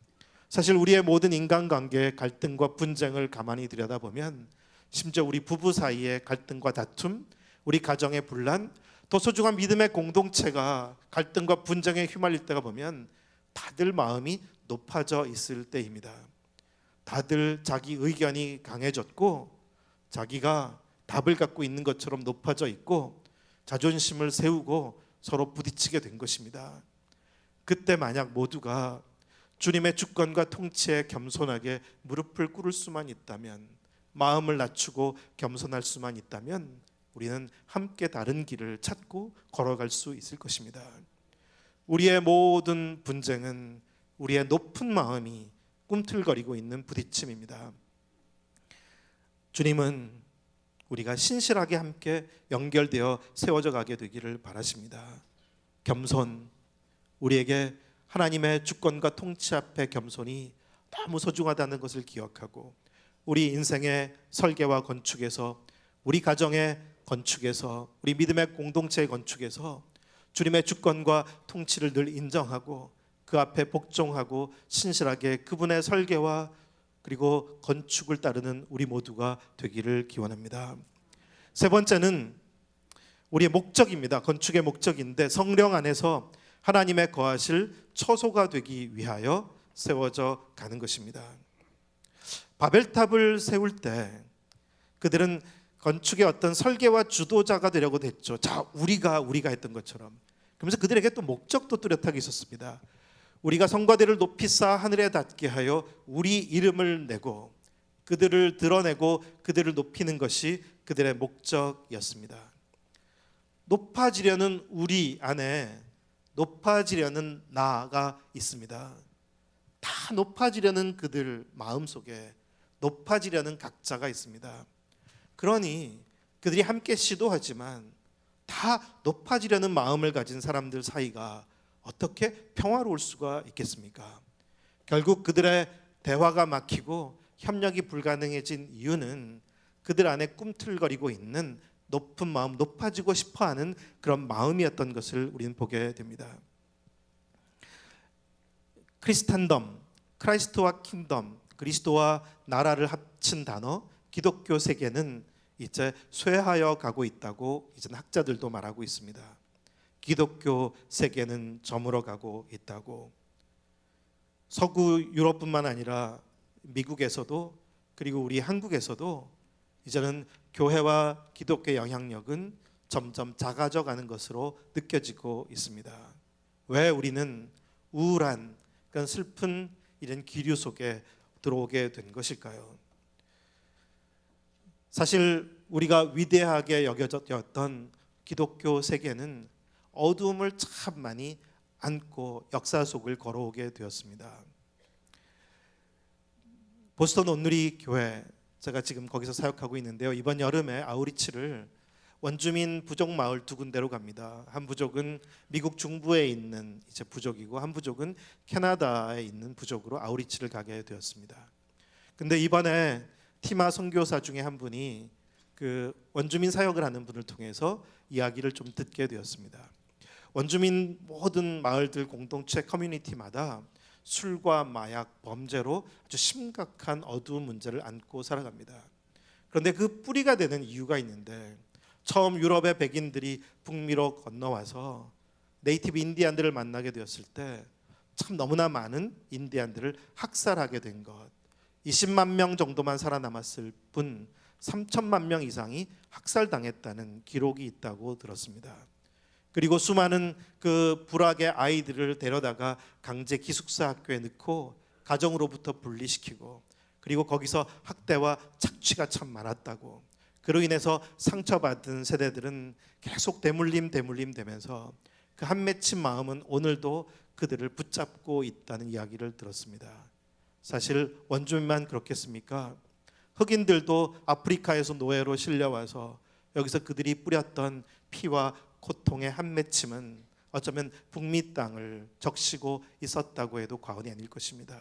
[SPEAKER 4] 사실 우리의 모든 인간관계의 갈등과 분쟁을 가만히 들여다보면, 심지어 우리 부부 사이의 갈등과 다툼, 우리 가정의 분란, 더 소중한 믿음의 공동체가 갈등과 분쟁에 휘말릴 때가 보면 다들 마음이 높아져 있을 때입니다. 다들 자기 의견이 강해졌고 자기가 답을 갖고 있는 것처럼 높아져 있고 자존심을 세우고 서로 부딪히게 된 것입니다. 그때 만약 모두가 주님의 주권과 통치에 겸손하게 무릎을 꿇을 수만 있다면, 마음을 낮추고 겸손할 수만 있다면 우리는 함께 다른 길을 찾고 걸어갈 수 있을 것입니다. 우리의 모든 분쟁은 우리의 높은 마음이 꿈틀거리고 있는 부딪힘입니다. 주님은 우리가 신실하게 함께 연결되어 세워져 가게 되기를 바라십니다. 겸손, 우리에게 하나님의 주권과 통치 앞에 겸손이 너무 소중하다는 것을 기억하고, 우리 인생의 설계와 건축에서, 우리 가정의 건축에서, 우리 믿음의 공동체의 건축에서 주님의 주권과 통치를 늘 인정하고 그 앞에 복종하고 신실하게 그분의 설계와 그리고 건축을 따르는 우리 모두가 되기를 기원합니다. 세 번째는 우리의 목적입니다. 건축의 목적인데, 성령 안에서 하나님의 거하실 처소가 되기 위하여 세워져 가는 것입니다. 바벨탑을 세울 때 그들은 건축의 어떤 설계와 주도자가 되려고 했죠. 자, 우리가 했던 것처럼. 그러면서 그들에게 또 목적도 뚜렷하게 있었습니다. 우리가 성과대를 높이 쌓아 하늘에 닿게 하여 우리 이름을 내고 그들을 드러내고 그들을 높이는 것이 그들의 목적이었습니다. 높아지려는 우리 안에 높아지려는 나가 있습니다. 다 높아지려는 그들 마음속에 높아지려는 각자가 있습니다. 그러니 그들이 함께 시도하지만 다 높아지려는 마음을 가진 사람들 사이가 어떻게 평화로울 수가 있겠습니까? 결국 그들의 대화가 막히고 협력이 불가능해진 이유는 그들 안에 꿈틀거리고 있는 높은 마음, 높아지고 싶어하는 그런 마음이었던 것을 우리는 보게 됩니다. 크리스탄덤, 크라이스트와 킹덤, 그리스도와 나라를 합친 단어 기독교 세계는 이제 쇠하여 가고 있다고 이제 학자들도 말하고 있습니다. 기독교 세계는 저물어 가고 있다고. 서구 유럽뿐만 아니라 미국에서도 그리고 우리 한국에서도 이제는 교회와 기독교의 영향력은 점점 작아져 가는 것으로 느껴지고 있습니다. 왜 우리는 우울한 그런 슬픈 이런 기류 속에 들어오게 된 것일까요? 사실 우리가 위대하게 여겨졌던 기독교 세계는 어두움을 참 많이 안고 역사 속을 걸어오게 되었습니다. 보스턴 온누리 교회, 제가 지금 거기서 사역하고 있는데요. 이번 여름에 아우리치를 원주민 부족 마을 두 군데로 갑니다. 한 부족은 미국 중부에 있는 이제 부족이고 한 부족은 캐나다에 있는 부족으로 아우리치를 가게 되었습니다. 근데 이번에 티마 선교사 중에 한 분이 그 원주민 사역을 하는 분을 통해서 이야기를 좀 듣게 되었습니다. 원주민 모든 마을들 공동체 커뮤니티마다 술과 마약, 범죄로 아주 심각한 어두운 문제를 안고 살아갑니다. 그런데 그 뿌리가 되는 이유가 있는데 처음 유럽의 백인들이 북미로 건너와서 네이티브 인디안들을 만나게 되었을 때 참 너무나 많은 인디안들을 학살하게 된 것, 20만 명 정도만 살아남았을 뿐 3천만 명 이상이 학살당했다는 기록이 있다고 들었습니다. 그리고 수많은 그 불악의 아이들을 데려다가 강제 기숙사 학교에 넣고 가정으로부터 분리시키고, 그리고 거기서 학대와 착취가 참 많았다고, 그로 인해서 상처받은 세대들은 계속 대물림 되면서 그 한 맺힌 마음은 오늘도 그들을 붙잡고 있다는 이야기를 들었습니다. 사실 원주민만 그렇겠습니까? 흑인들도 아프리카에서 노예로 실려와서 여기서 그들이 뿌렸던 피와 고통의 한 맺힘은 어쩌면 북미 땅을 적시고 있었다고 해도 과언이 아닐 것입니다.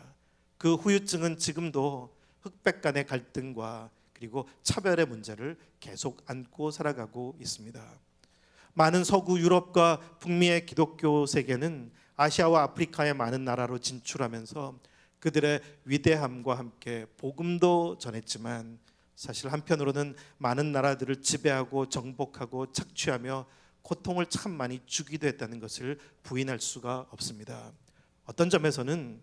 [SPEAKER 4] 그 후유증은 지금도 흑백 간의 갈등과 그리고 차별의 문제를 계속 안고 살아가고 있습니다. 많은 서구 유럽과 북미의 기독교 세계는 아시아와 아프리카의 많은 나라로 진출하면서 그들의 위대함과 함께 복음도 전했지만, 사실 한편으로는 많은 나라들을 지배하고 정복하고 착취하며 고통을 참 많이 주기도 했다는 것을 부인할 수가 없습니다. 어떤 점에서는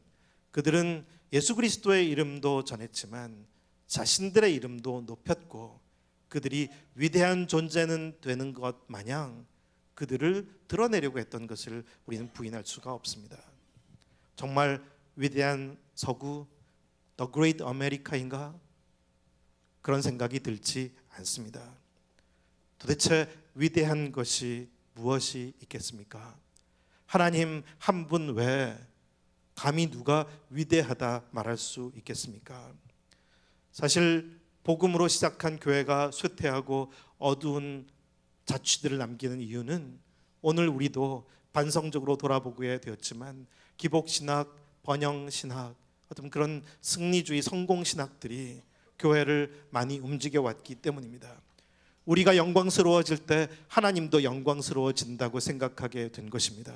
[SPEAKER 4] 그들은 예수 그리스도의 이름도 전했지만 자신들의 이름도 높였고, 그들이 위대한 존재는 되는 것 마냥 그들을 드러내려고 했던 것을 우리는 부인할 수가 없습니다. 정말 위대한 서구, The Great America인가? 그런 생각이 들지 않습니다. 도대체 위대한 것이 무엇이 있겠습니까? 하나님 한 분 외에 감히 누가 위대하다 말할 수 있겠습니까? 사실 복음으로 시작한 교회가 쇠퇴하고 어두운 자취들을 남기는 이유는 오늘 우리도 반성적으로 돌아보게 되었지만 기복신학, 번영신학, 어떤 그런 승리주의 성공신학들이 교회를 많이 움직여 왔기 때문입니다. 우리가 영광스러워질 때 하나님도 영광스러워진다고 생각하게 된 것입니다.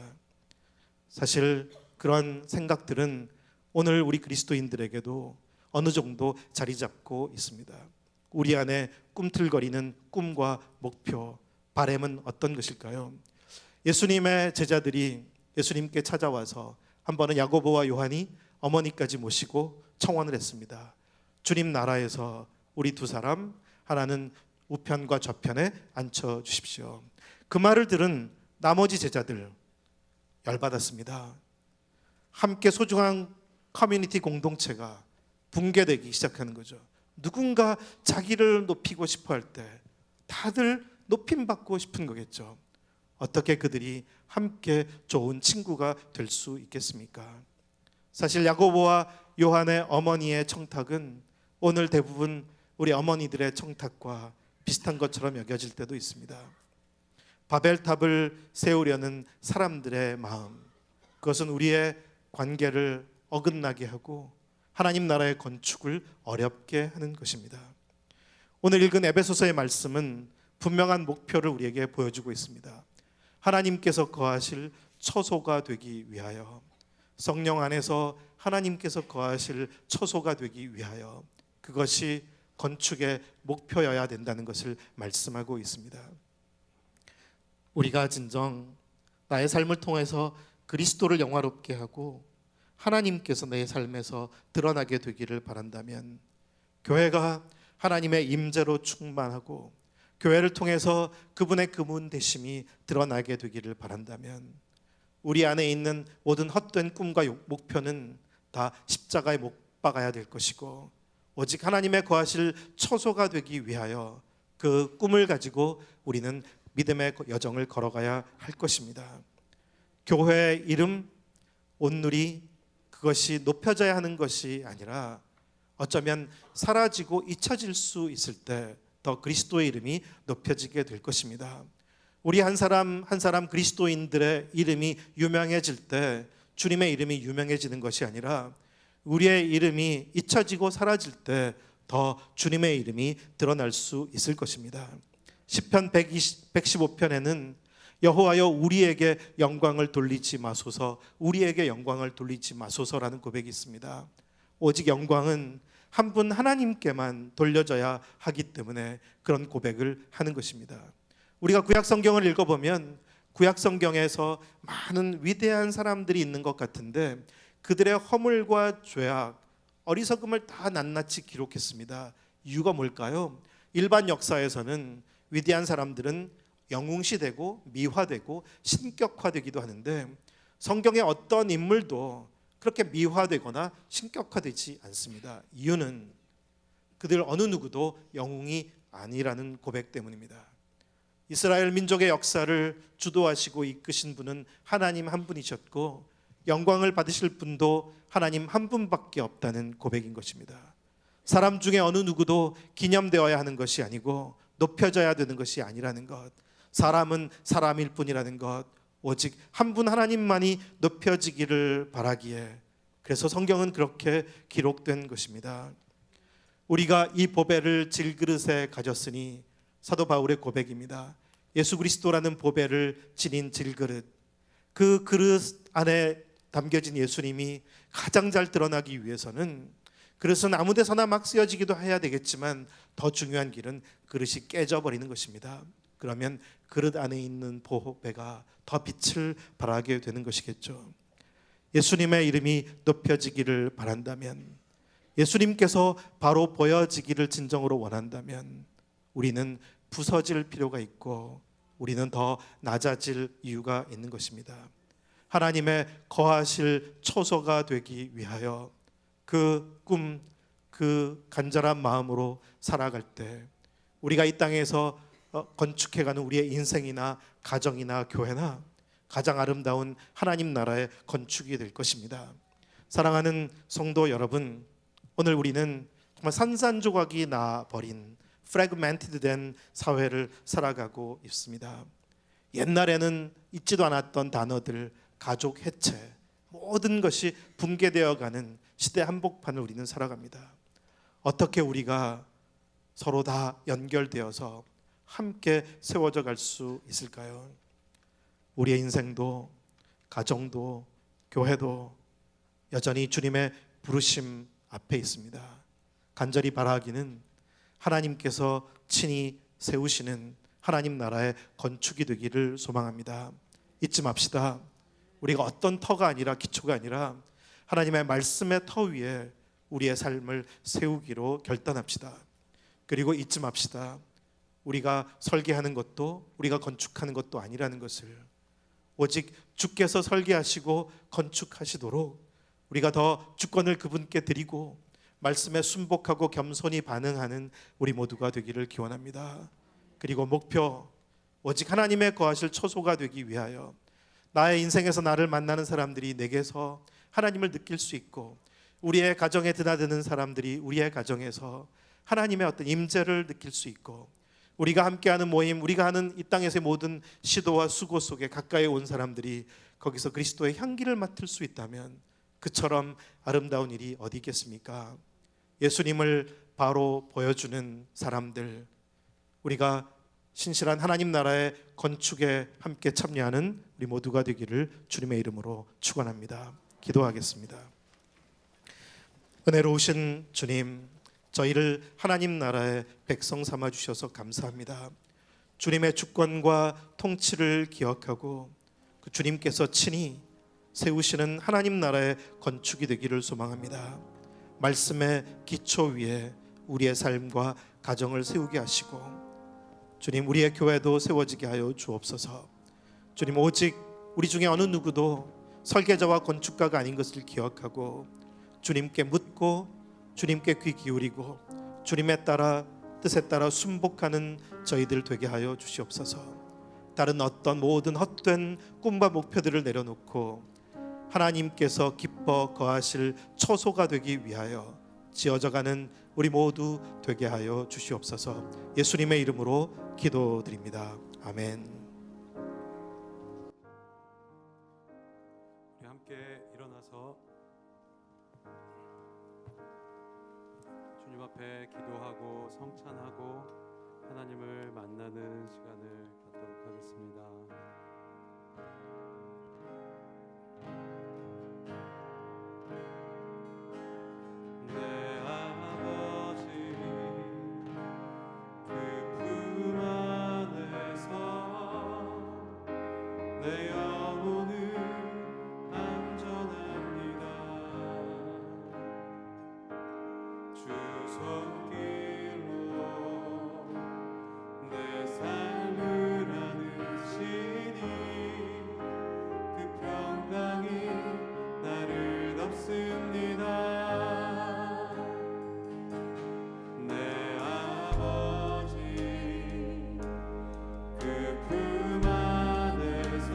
[SPEAKER 4] 사실 그런 생각들은 오늘 우리 그리스도인들에게도 어느 정도 자리 잡고 있습니다. 우리 안에 꿈틀거리는 꿈과 목표, 바램은 어떤 것일까요? 예수님의 제자들이 예수님께 찾아와서 한 번은 야고보와 요한이 어머니까지 모시고 청원을 했습니다. 주님 나라에서 우리 두 사람, 하나는 우편과 좌편에 앉혀 주십시오. 그 말을 들은 나머지 제자들 열받았습니다. 함께 소중한 커뮤니티 공동체가 붕괴되기 시작하는 거죠. 누군가 자기를 높이고 싶어 할 때 다들 높임받고 싶은 거겠죠. 어떻게 그들이 함께 좋은 친구가 될 수 있겠습니까? 사실 야고보와 요한의 어머니의 청탁은 오늘 대부분 우리 어머니들의 청탁과 비슷한 것처럼 여겨질 때도 있습니다. 바벨탑을 세우려는 사람들의 마음, 그것은 우리의 관계를 어긋나게 하고 하나님 나라의 건축을 어렵게 하는 것입니다. 오늘 읽은 에베소서의 말씀은 분명한 목표를 우리에게 보여주고 있습니다. 하나님께서 거하실 처소가 되기 위하여, 성령 안에서 하나님께서 거하실 처소가 되기 위하여, 그것이 건축의 목표여야 된다는 것을 말씀하고 있습니다. 우리가 진정 나의 삶을 통해서 그리스도를 영화롭게 하고 하나님께서 내 삶에서 드러나게 되기를 바란다면, 교회가 하나님의 임재로 충만하고 교회를 통해서 그분의 금운되심이 드러나게 되기를 바란다면, 우리 안에 있는 모든 헛된 꿈과 목표는 다 십자가에 못 박아야 될 것이고, 오직 하나님의 거하실 처소가 되기 위하여 그 꿈을 가지고 우리는 믿음의 여정을 걸어가야 할 것입니다. 교회의 이름, 온누리, 그것이 높여져야 하는 것이 아니라 어쩌면 사라지고 잊혀질 수 있을 때 더 그리스도의 이름이 높여지게 될 것입니다. 우리 한 사람 한 사람 그리스도인들의 이름이 유명해질 때 주님의 이름이 유명해지는 것이 아니라 우리의 이름이 잊혀지고 사라질 때 더 주님의 이름이 드러날 수 있을 것입니다. 시편 115편에는 여호와여 우리에게 영광을 돌리지 마소서, 우리에게 영광을 돌리지 마소서라는 고백이 있습니다. 오직 영광은 한 분 하나님께만 돌려져야 하기 때문에 그런 고백을 하는 것입니다. 우리가 구약 성경을 읽어보면 구약 성경에서 많은 위대한 사람들이 있는 것 같은데 그들의 허물과 죄악, 어리석음을 다 낱낱이 기록했습니다. 이유가 뭘까요? 일반 역사에서는 위대한 사람들은 영웅시되고 미화되고 신격화되기도 하는데 성경의 어떤 인물도 그렇게 미화되거나 신격화되지 않습니다. 이유는 그들 어느 누구도 영웅이 아니라는 고백 때문입니다. 이스라엘 민족의 역사를 주도하시고 이끄신 분은 하나님 한 분이셨고 영광을 받으실 분도 하나님 한 분밖에 없다는 고백인 것입니다. 사람 중에 어느 누구도 기념되어야 하는 것이 아니고 높여져야 되는 것이 아니라는 것, 사람은 사람일 뿐이라는 것, 오직 한 분 하나님만이 높여지기를 바라기에 그래서 성경은 그렇게 기록된 것입니다. 우리가 이 보배를 질그릇에 가졌으니 사도 바울의 고백입니다. 예수 그리스도라는 보배를 지닌 질그릇, 그 그릇 안에 담겨진 예수님이 가장 잘 드러나기 위해서는 그릇은 아무 데서나 막 쓰여지기도 해야 되겠지만 더 중요한 길은 그릇이 깨져버리는 것입니다. 그러면 그릇 안에 있는 보배가 더 빛을 발하게 되는 것이겠죠. 예수님의 이름이 높여지기를 바란다면, 예수님께서 바로 보여지기를 진정으로 원한다면 우리는 부서질 필요가 있고 우리는 더 낮아질 이유가 있는 것입니다. 하나님의 거하실 초소가 되기 위하여 그 꿈, 그 간절한 마음으로 살아갈 때 우리가 이 땅에서 건축해가는 우리의 인생이나 가정이나 교회나 가장 아름다운 하나님 나라의 건축이 될 것입니다. 사랑하는 성도 여러분, 오늘 우리는 정말 산산조각이 나버린 프래그멘티드 된 사회를 살아가고 있습니다. 옛날에는 있지도 않았던 단어들, 가족 해체, 모든 것이 붕괴되어가는 시대 한복판을 우리는 살아갑니다. 어떻게 우리가 서로 다 연결되어서 함께 세워져 갈 수 있을까요? 우리의 인생도 가정도 교회도 여전히 주님의 부르심 앞에 있습니다. 간절히 바라기는 하나님께서 친히 세우시는 하나님 나라의 건축이 되기를 소망합니다. 잊지 맙시다. 우리가 어떤 터가 아니라 기초가 아니라 하나님의 말씀의 터 위에 우리의 삶을 세우기로 결단합시다. 그리고 잊지 맙시다. 우리가 설계하는 것도 우리가 건축하는 것도 아니라는 것을, 오직 주께서 설계하시고 건축하시도록 우리가 더 주권을 그분께 드리고 말씀에 순복하고 겸손히 반응하는 우리 모두가 되기를 기원합니다. 그리고 목표, 오직 하나님의 거하실 초소가 되기 위하여 나의 인생에서 나를 만나는 사람들이 내게서 하나님을 느낄 수 있고 우리의 가정에 드나드는 사람들이 우리의 가정에서 하나님의 어떤 임재를 느낄 수 있고 우리가 함께하는 모임, 우리가 하는 이 땅에서의 모든 시도와 수고 속에 가까이 온 사람들이 거기서 그리스도의 향기를 맡을 수 있다면 그처럼 아름다운 일이 어디 있겠습니까? 예수님을 바로 보여주는 사람들, 우리가 신실한 하나님 나라의 건축에 함께 참여하는 우리 모두가 되기를 주님의 이름으로 축원합니다. 기도하겠습니다. 은혜로우신 주님, 저희를 하나님 나라의 백성 삼아 주셔서 감사합니다. 주님의 주권과 통치를 기억하고 그 주님께서 친히 세우시는 하나님 나라의 건축이 되기를 소망합니다. 말씀의 기초 위에 우리의 삶과 가정을 세우게 하시고 주님, 우리의 교회도 세워지게 하여 주옵소서. 주님, 오직 우리 중에 어느 누구도 설계자와 건축가가 아닌 것을 기억하고 주님께 묻고 주님께 귀 기울이고 주님의 따라 뜻에 따라 순복하는 저희들 되게 하여 주시옵소서. 다른 어떤 모든 헛된 꿈과 목표들을 내려놓고 하나님께서 기뻐 거하실 초소가 되기 위하여 지어져가는 우리 모두 되게 하여 주시옵소서. 예수님의 이름으로 기도드립니다. 아멘.
[SPEAKER 1] 우리 함께 일어나서 주님 앞에 기도하고 성찬하고 하나님을 만나는 시간을 갖도록 하겠습니다. 내 아버지 그 품 안에서 내 영혼은 안전합니다. 주 손길로 내 삶을 안으시니 그 평강이 나를 덮습니다. 내 아버지 그 품 안에서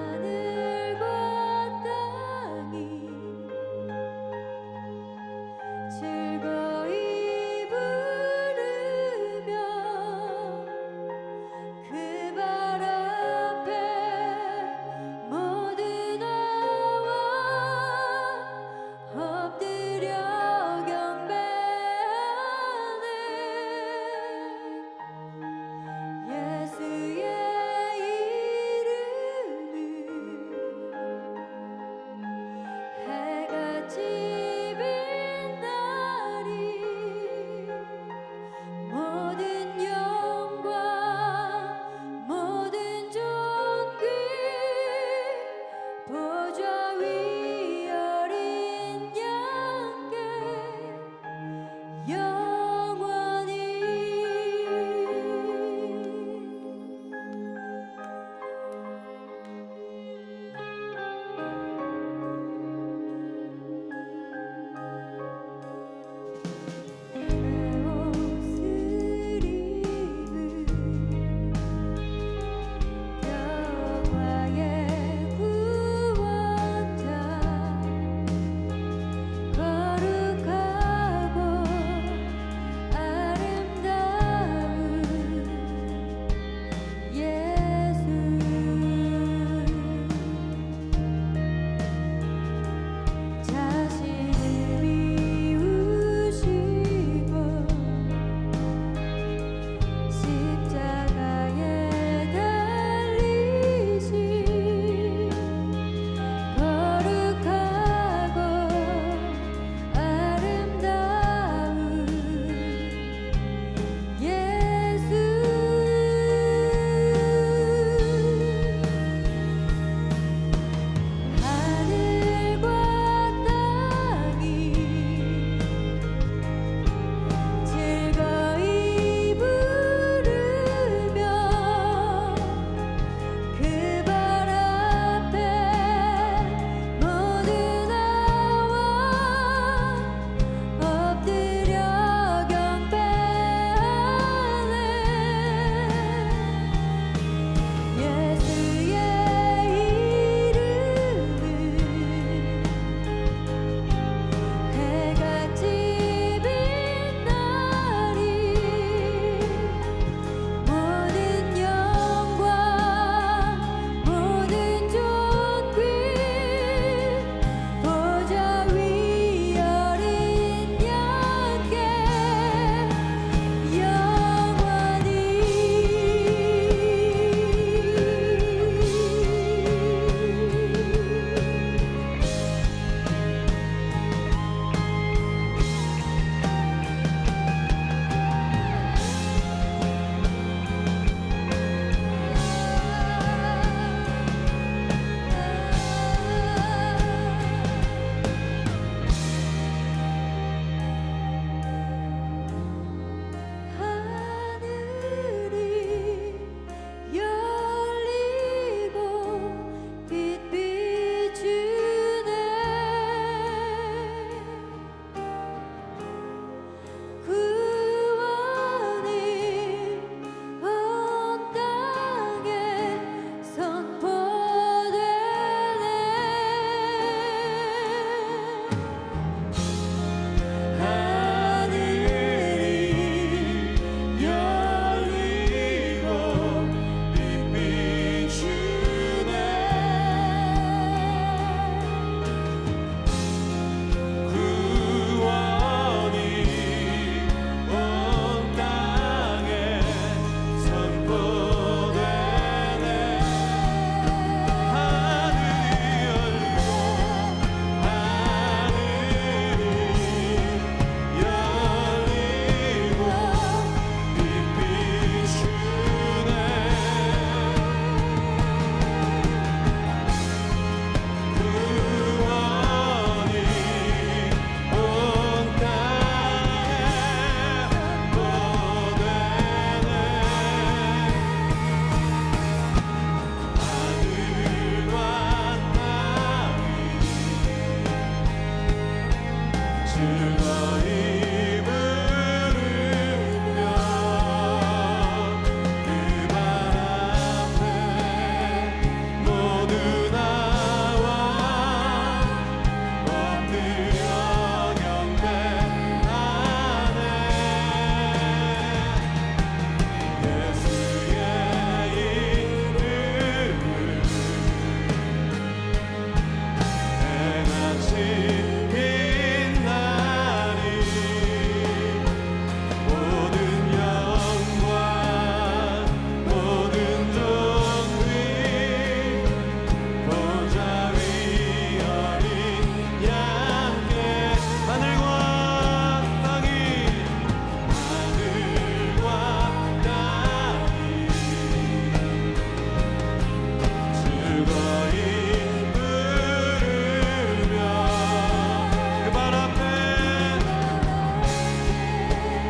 [SPEAKER 5] 하늘과 땅이 즐거이 부르며 그 발 앞에 모두 나와 엎드려 경배하네.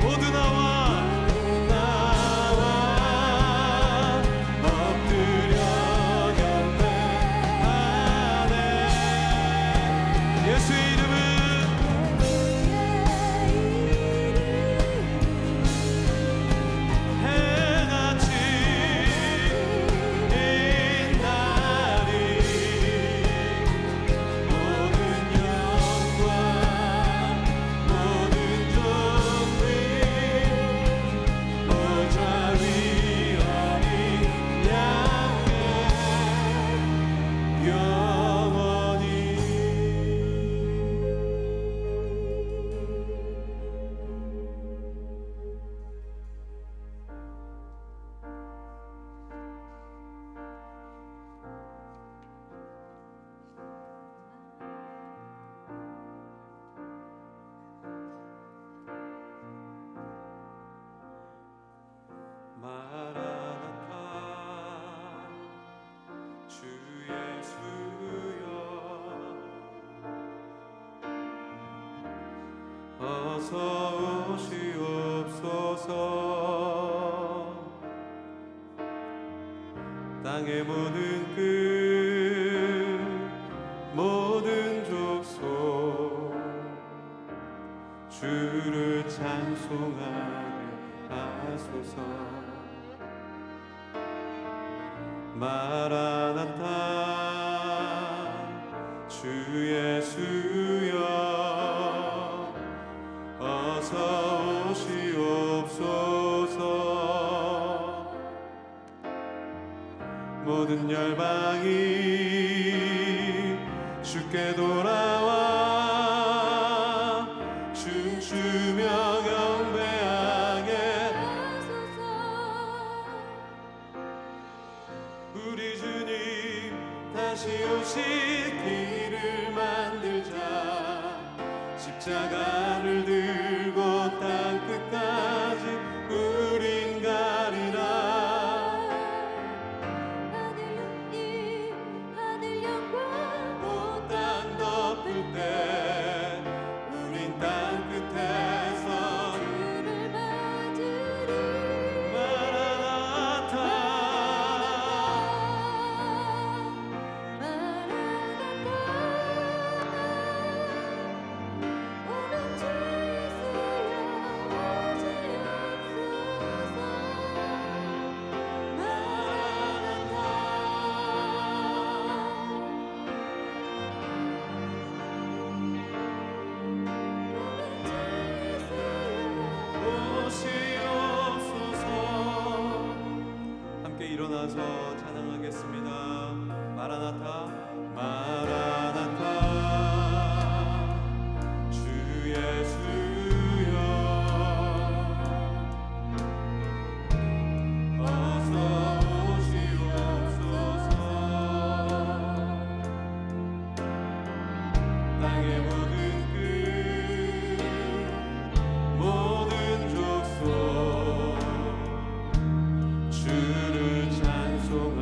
[SPEAKER 1] 모두 나와 엎드려 경배하네. 예수의 이름은 해같이 빛나리. 모든 영광 모든 존귀 보좌 위 어린 양의 영원히. 마라나타 주 예수여 어서 오시옵소서. 땅의 모든 끝 모든 족속 주를 찬송하게 하소서. 마라나타 주 예수여 어서 오시옵소서. 모든 열방이 주께 돌아와 춤추며 경배하게 우리 주님 다시 오실 길을 만들자. 십자가를 들고 땅 끝까지 우린 가리라.
[SPEAKER 5] 하늘 영광
[SPEAKER 1] 온 땅 덮을 때 우린 땅 끝에서
[SPEAKER 5] 주를 맞으리.
[SPEAKER 1] 마라나타
[SPEAKER 5] 오는 주 예수여
[SPEAKER 1] 오시옵소서. 함께 일어나서 찬양하겠습니다. 마라나타 마라나타 주 예수여 어서 오시옵소서. 땅의 모든 끝 모든 족속 주를 찬송하게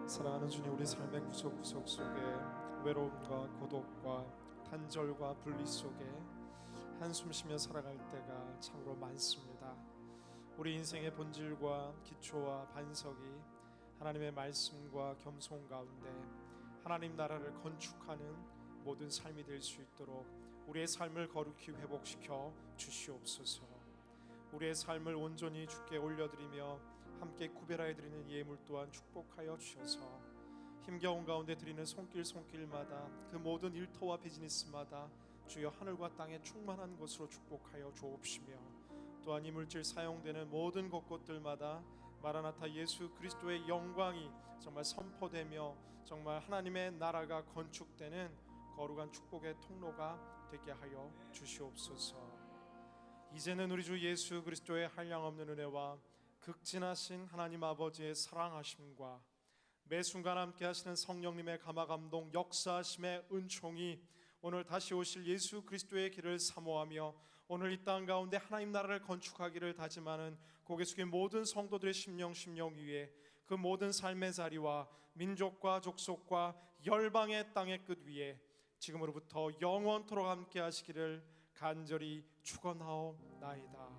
[SPEAKER 3] 사랑하는 주님, 우리 삶의 구석구석 속에 외로움과 고독과 단절과 분리 속에 한숨 쉬며 살아갈 때가 참으로 많습니다. 우리 인생의 본질과 기초와 반석이 하나님의 말씀과 겸손 가운데 하나님 나라를 건축하는 모든 삶이 될 수 있도록 우리의 삶을 거룩히 회복시켜 주시옵소서. 우리의 삶을 온전히 주께 올려드리며 함께 구별하여 드리는 예물 또한 축복하여 주셔서 힘겨운 가운데 드리는 손길마다 그 모든 일터와 비즈니스마다 주여 하늘과 땅에 충만한 것으로 축복하여 주옵시며, 또한 이 물질 사용되는 모든 곳곳들마다 마라나타 예수 그리스도의 영광이 정말 선포되며 정말 하나님의 나라가 건축되는 거룩한 축복의 통로가 되게 하여 주시옵소서. 이제는 우리 주 예수 그리스도의 한량없는 은혜와 극진하신 하나님 아버지의 사랑하심과 매 순간 함께 하시는 성령님의 감화감동 역사하심의 은총이 오늘 다시 오실 예수 그리스도의 길을 사모하며 오늘 이 땅 가운데 하나님 나라를 건축하기를 다짐하는 고개 숙인 모든 성도들의 심령 위에 그 모든 삶의 자리와 민족과 족속과 열방의 땅의 끝 위에 지금으로부터 영원토록 함께 하시기를 간절히 축원하옵나이다.